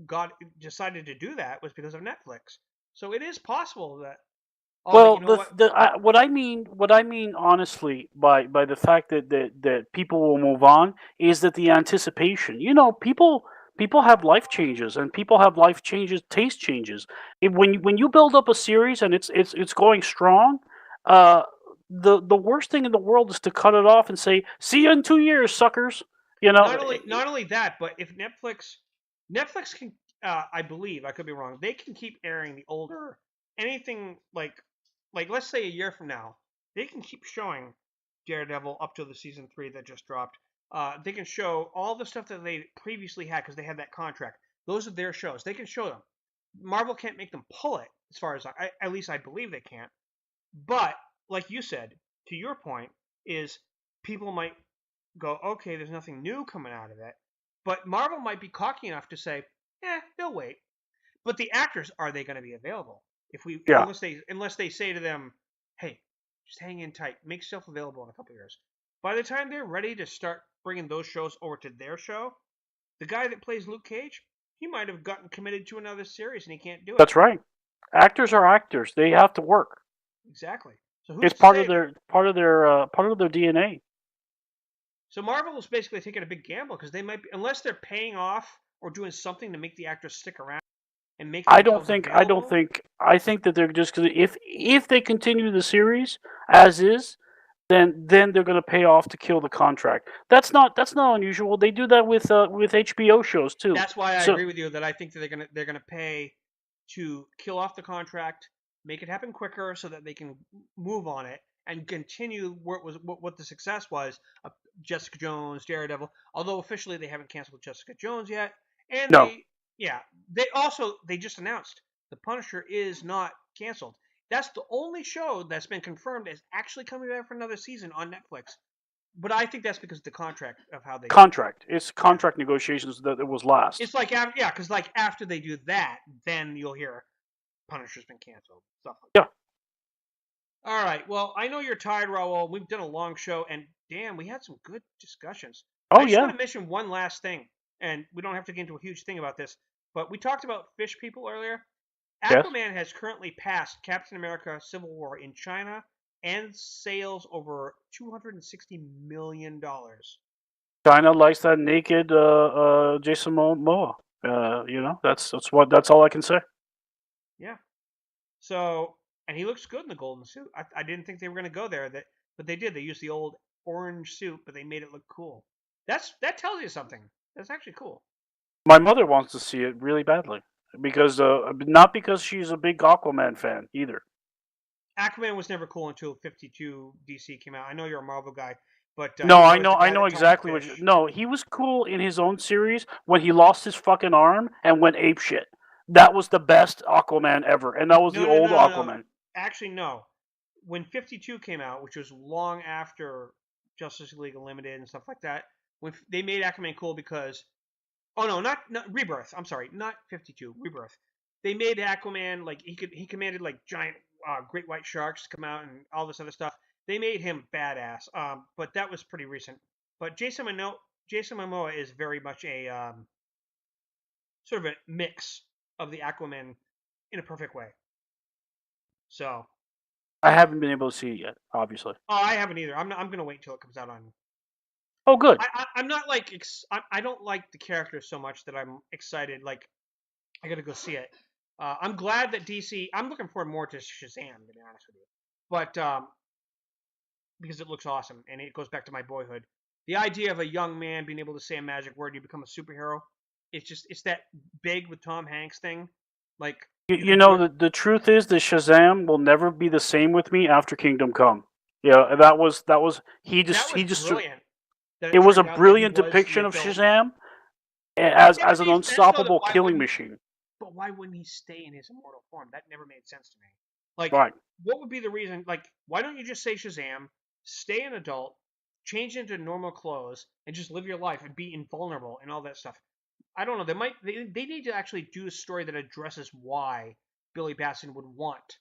got decided to do that was because of Netflix. So it is possible that, oh, but Well, you know what? what I mean honestly by the fact that people will move on is that the anticipation. People have life changes and people have life changes, taste changes. When you build up a series and it's going strong, uh, the worst thing in the world is to cut it off and say, "See you in 2 years, suckers." You know, Not only that, but if Netflix can, I believe I could be wrong. They can keep airing the older anything like let's say a year from now, they can keep showing Daredevil up to the season 3 that just dropped. They can show all the stuff that they previously had because they had that contract. Those are their shows. They can show them. Marvel can't make them pull it, as far as at least I believe they can't. But like you said, to your point, is people might go, okay, there's nothing new coming out of it. But Marvel might be cocky enough to say, they'll wait. But the actors, are they going to be available? If we yeah, unless they say to them, hey, just hang in tight, make yourself available in a couple years. By the time they're ready to start bringing those shows over to their show, the guy that plays Luke Cage, he might have gotten committed to another series and he can't do it. that's right. Actors are actors. They have to work. Exactly. So It's who's to say? part of their DNA. So Marvel is basically taking a big gamble because they might be, unless they're paying off or doing something to make the actors stick around and make themselves available. I think that they're just gonna if they continue the series as is, then they're gonna pay off to kill the contract. That's not unusual. They do that with HBO shows too. That's why I So agree with you that I think that they're gonna pay to kill off the contract, make it happen quicker so that they can move on it and continue what the success was of Jessica Jones, Daredevil. Although officially they haven't canceled Jessica Jones yet, and no, they just announced the Punisher is not canceled. That's the only show that's been confirmed as actually coming back for another season on Netflix. But I think that's because of the contract of how they did that. contract. It's Yeah. contract negotiations that it was last. It's like because like after they do that, then you'll hear Punisher's been canceled, stuff like Yeah. that. All right. Well, I know you're tired, Raul. We've done a long show, and damn, we had some good discussions. Oh I just want yeah. to mention one last thing, and we don't have to get into a huge thing about this, but we talked about fish people earlier. Yes. Aquaman has currently passed Captain America: Civil War in China and sales over $260 million. China likes that naked Jason Momoa. That's all I can say. Yeah. So, and he looks good in the golden suit. I didn't think they were going to go there, but they did. They used the old orange suit, but they made it look cool. That tells you something. That's actually cool. My mother wants to see it really badly because not because she's a big Aquaman fan either. Aquaman was never cool until 52 DC came out. I know you're a Marvel guy, but No, he I was know, the I guy know that taught me to exactly what. fish. No, he was cool in his own series when he lost his fucking arm and went ape shit. That was the best Aquaman ever, and that was the No, no, old no, no. Aquaman. Actually, no. When 52 came out, which was long after Justice League Unlimited and stuff like that, when they made Aquaman cool because oh no, not Rebirth. I'm sorry, not 52. Rebirth. They made Aquaman like he commanded like giant great white sharks to come out and all this other stuff. They made him badass. But that was pretty recent. But Jason Momoa is very much a sort of a mix of the Aquaman in a perfect way. So, I haven't been able to see it yet, obviously. oh, I haven't either. I'm gonna wait until it comes out on. Oh, good. I'm not like I don't like the character so much that I'm excited. Like I gotta go see it. I'm glad that DC. I'm looking forward more to Shazam, to be honest with you. But because it looks awesome and it goes back to my boyhood. The idea of a young man being able to say a magic word, and you become a superhero. It's that big with Tom Hanks thing. Like you You could do know, it. the truth is that Shazam will never be the same with me after Kingdom Come. Yeah, that was That was he just brilliant. That it it was a turned out that he brilliant was the depiction of adult. Shazam It never as an made sense though that unstoppable why killing wouldn't machine. but why wouldn't he stay in his immortal form? That never made sense to me. Like, Right. what would be the reason? Like, why don't you just say Shazam, stay an adult, change into normal clothes, and just live your life and be invulnerable and all that stuff? I don't know. They need to actually do a story that addresses why Billy Batson would want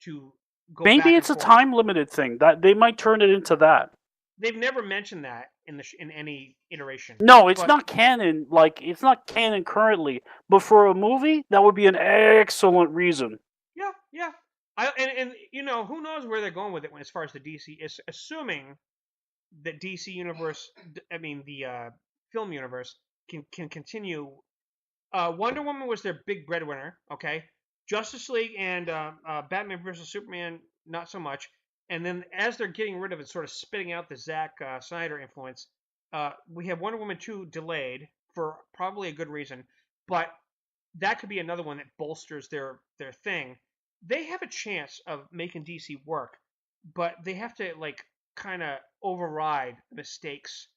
to go Maybe back and it's a forth. time limited thing that they might turn it into that. They've never mentioned that in any iteration. No, it's But not canon. Like it's not canon currently, but for a movie, that would be an excellent reason. yeah, yeah. And you know who knows where they're going with it when as far as the DC is assuming that DC universe, I mean the film universe can continue. Wonder Woman was their big breadwinner. Okay, Justice League and Batman versus Superman not so much. And then as they're getting rid of it, sort of spitting out the Zack Snyder influence, we have Wonder Woman 2 delayed for probably a good reason, but that could be another one that bolsters their thing. They have a chance of making DC work, but they have to like kind of override mistakes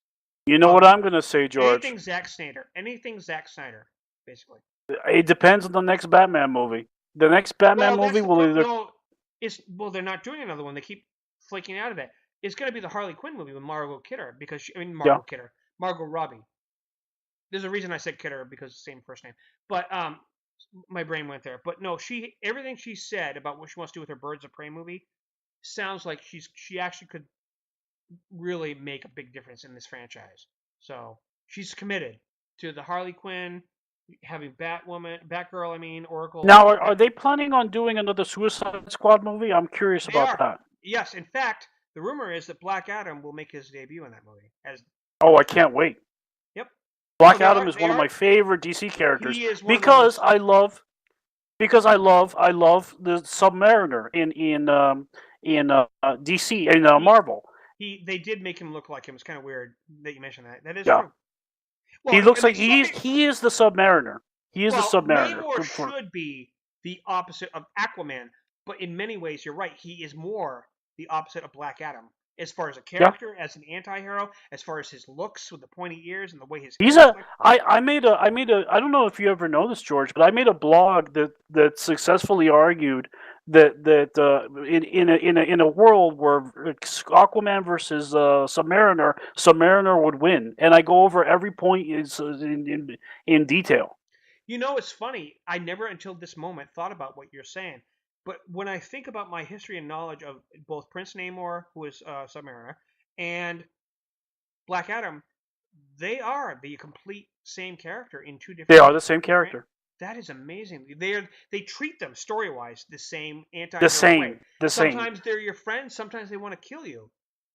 You know what of I'm gonna say, George? anything Zack Snyder, basically. It depends on the next Batman movie. The next Batman Well, movie that's the will problem. either. No, they're not doing another one. They keep flaking out of it. It's going to be the Harley Quinn movie with Margot Kidder because Yeah. Margot Robbie. There's a reason I said Kidder because same first name. But my brain went there. But no, she everything she said about what she wants to do with her Birds of Prey movie sounds like she actually could really make a big difference in this franchise. So she's committed to the Harley Quinn, having Batgirl. I mean Oracle. Now, are they planning on doing another Suicide Squad movie? I'm curious They about are. that. Yes, in fact, the rumor is that Black Adam will make his debut in that movie as Oh, I can't wait. Yep. No, Black they Adam are. is They one of my are. favorite DC characters He is one of the because most. I love the Submariner in DC in He Marvel. they did make him look like him. It's kind of weird that you mentioned that. That is Yeah, true. he Well, looks and they like still made. he is the Submariner. He is the Well, Submariner. Namor should be the opposite of Aquaman, but in many ways, you're right. He is more the opposite of Black Adam as far as a Yeah, character, as an anti-hero, as far as his looks with the pointy ears and the way his hair he's looks a. like. I made a. I don't know if you ever know this, George, but I made a blog that successfully argued that in a world where Aquaman versus Submariner, Submariner would win, and I go over every point in detail. You know, it's funny. I never until this moment thought about what you're saying. But when I think about my history and knowledge of both Prince Namor, who is Submariner, and Black Adam, they are the complete same character in two They different. are the same character. That is amazing. They treat them story wise the same The anti-hero way. same. The same. Sometimes they're your friends. Sometimes they want to kill you.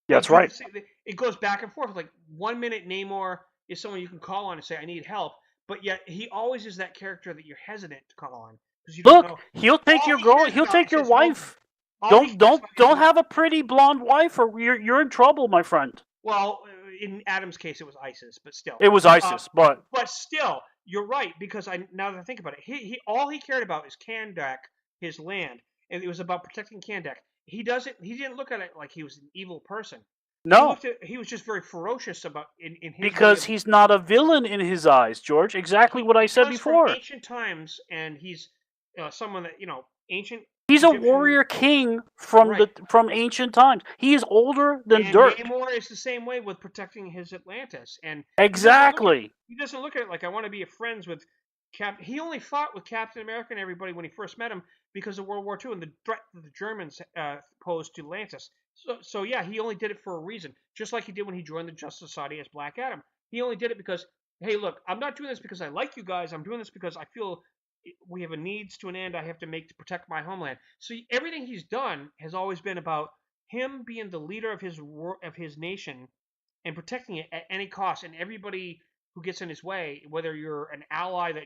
They That's do right. the same. It goes back and forth. Like 1 minute Namor is someone you can call on and say I need help, but yet he always is that character that you're hesitant to call on because you don't Look, know. he'll take All your he girl. cares He'll about take is your his home. wife. All he Don't cares don't about is don't have a pretty blonde wife, or you're in trouble, my friend. well, in Adam's case, it was ISIS, but still. It was ISIS, but But still, you're right because now that I think about it, he all he cared about is Kandak, his land, and it was about protecting Kandak. He doesn't. He didn't look at it like he was an evil person. He no, looked at. He was just very ferocious about in his way because of he's not a villain in his eyes, George. Exactly what I he said comes from before. ancient times, and he's someone that ancient He's a Egyptian, warrior king from right? ancient times. He is older than And dirt. Namor is the same way with protecting his Atlantis, and Exactly. he doesn't look at it like I want to be friends with Cap. He only fought with Captain America and everybody when he first met him because of World War II and the threat that the Germans posed to Atlantis. So yeah, he only did it for a reason, just like he did when he joined the Justice Society as Black Adam. He only did it because, hey, look, I'm not doing this because I like you guys. I'm doing this because I feel we have a needs to an end I have to make to protect my homeland. So everything he's done has always been about him being the leader of his nation and protecting it at any cost. And everybody who gets in his way, whether you're an ally that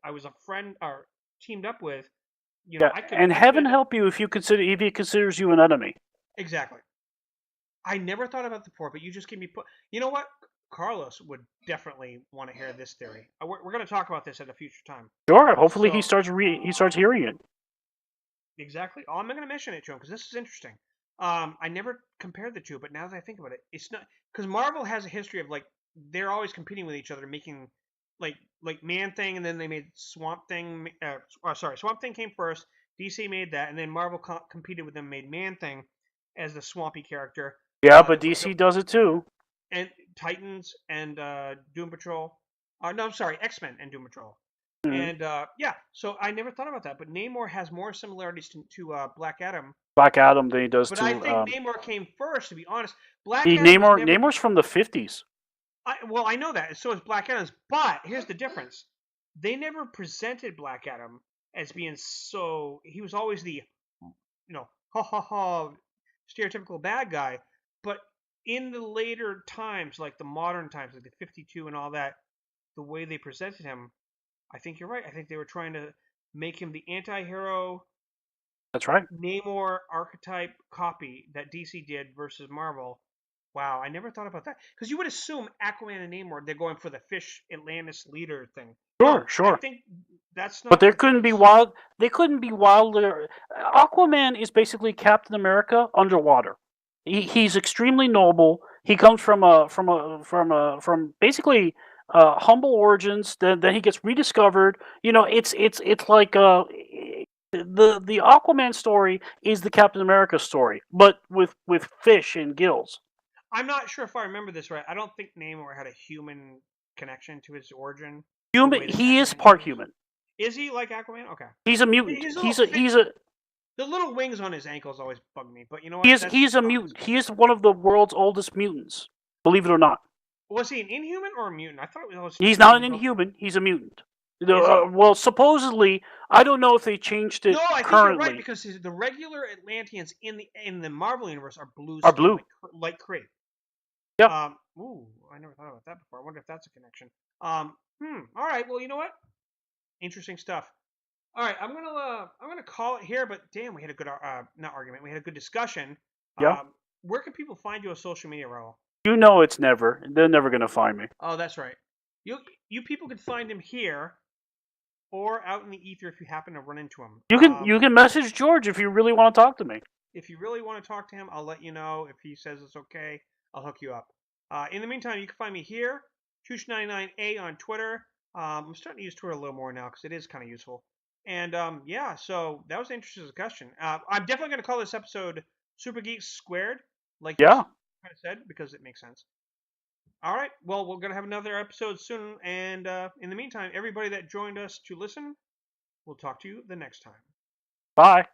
I was a friend or teamed up with, Yeah, and I could heaven end up help you if he considers you an enemy. exactly. I never thought about the before, but you just gave me put. You know what? Carlos would definitely want to hear this theory. We're going to talk about this at a future time. Sure. Hopefully he So starts hearing it. exactly. Oh, I'm not going to mention it to him because this is interesting. I never compared the two, but now that I think about it, it's not because Marvel has a history of like they're always competing with each other, making like Man Thing, and then they made Swamp Thing. Sorry, Swamp Thing came first. DC made that, and then Marvel competed with them, made Man Thing as the swampy character. Yeah, but The DC does it too. and Titans and Doom Patrol. No, I'm sorry, X Men and Doom Patrol. Mhm. And yeah, so I never thought about that, but Namor has more similarities to Black Adam. Black Adam than he does But I to think Namor came first, to be honest. Black he Adam was never. Namor's from the 50s. Well, I know that, and so is Black Adam's. But here's the difference: they never presented Black Adam as being so. He was always the, ha ha ha, stereotypical bad guy. But in the later times, like the modern times, like the 52 and all that, the way they presented him, I think you're right. I think they were trying to make him the anti-hero That's right. Namor archetype copy that DC did versus Marvel. Wow, I never thought about that. Because you would assume Aquaman and Namor, they're going for the fish Atlantis leader thing. Sure, No, I sure. think that's But not there the couldn't be case. wild. They couldn't be wilder. Aquaman is basically Captain America underwater. He's extremely noble. He comes from basically humble origins. Then he gets rediscovered. It's like the Aquaman story is the Captain America story, but with fish and gills. I'm not sure if I remember this right. I don't think Namor had a human connection to his origin the Human. way that He is Aquaman part does. human. Is he like Aquaman? Okay. He's a mutant. His little the little wings on his ankles always bug me, but you know what? That's He's a mutant. He is one of the world's oldest mutants. Believe it or not. was he an Inhuman or a mutant? I thought it was He's when not he an built. Inhuman. He's a mutant. Is he? Well, supposedly, I don't know if they changed it No, I think you're right currently. because the regular Atlanteans in the Marvel universe are blue Are skin, blue. like Kree. Yep. Ooh, I never thought about that before. I wonder if that's a connection. All right. Well, you know what? Interesting stuff. All right, I'm gonna call it here. But damn, we had a good not argument. We had a good discussion. Yeah. Where can people find you on social media, Raul? You know it's never. They're never gonna find me. Oh, that's right. You people can find him here or out in the ether if you happen to run into him. You can message George if you really want to talk to me. If you really want to talk to him, I'll let you know. If he says it's okay, I'll hook you up. In the meantime, you can find me here, Chooch99A on Twitter. I'm starting to use Twitter a little more now because it is kind of useful. And yeah, so that was an interesting discussion. I'm definitely going to call this episode Super Geeks Squared, like you Yeah. kind of said, because it makes sense. All right, well, we're going to have another episode soon. And in the meantime, everybody that joined us to listen, we'll talk to you the next time. Bye.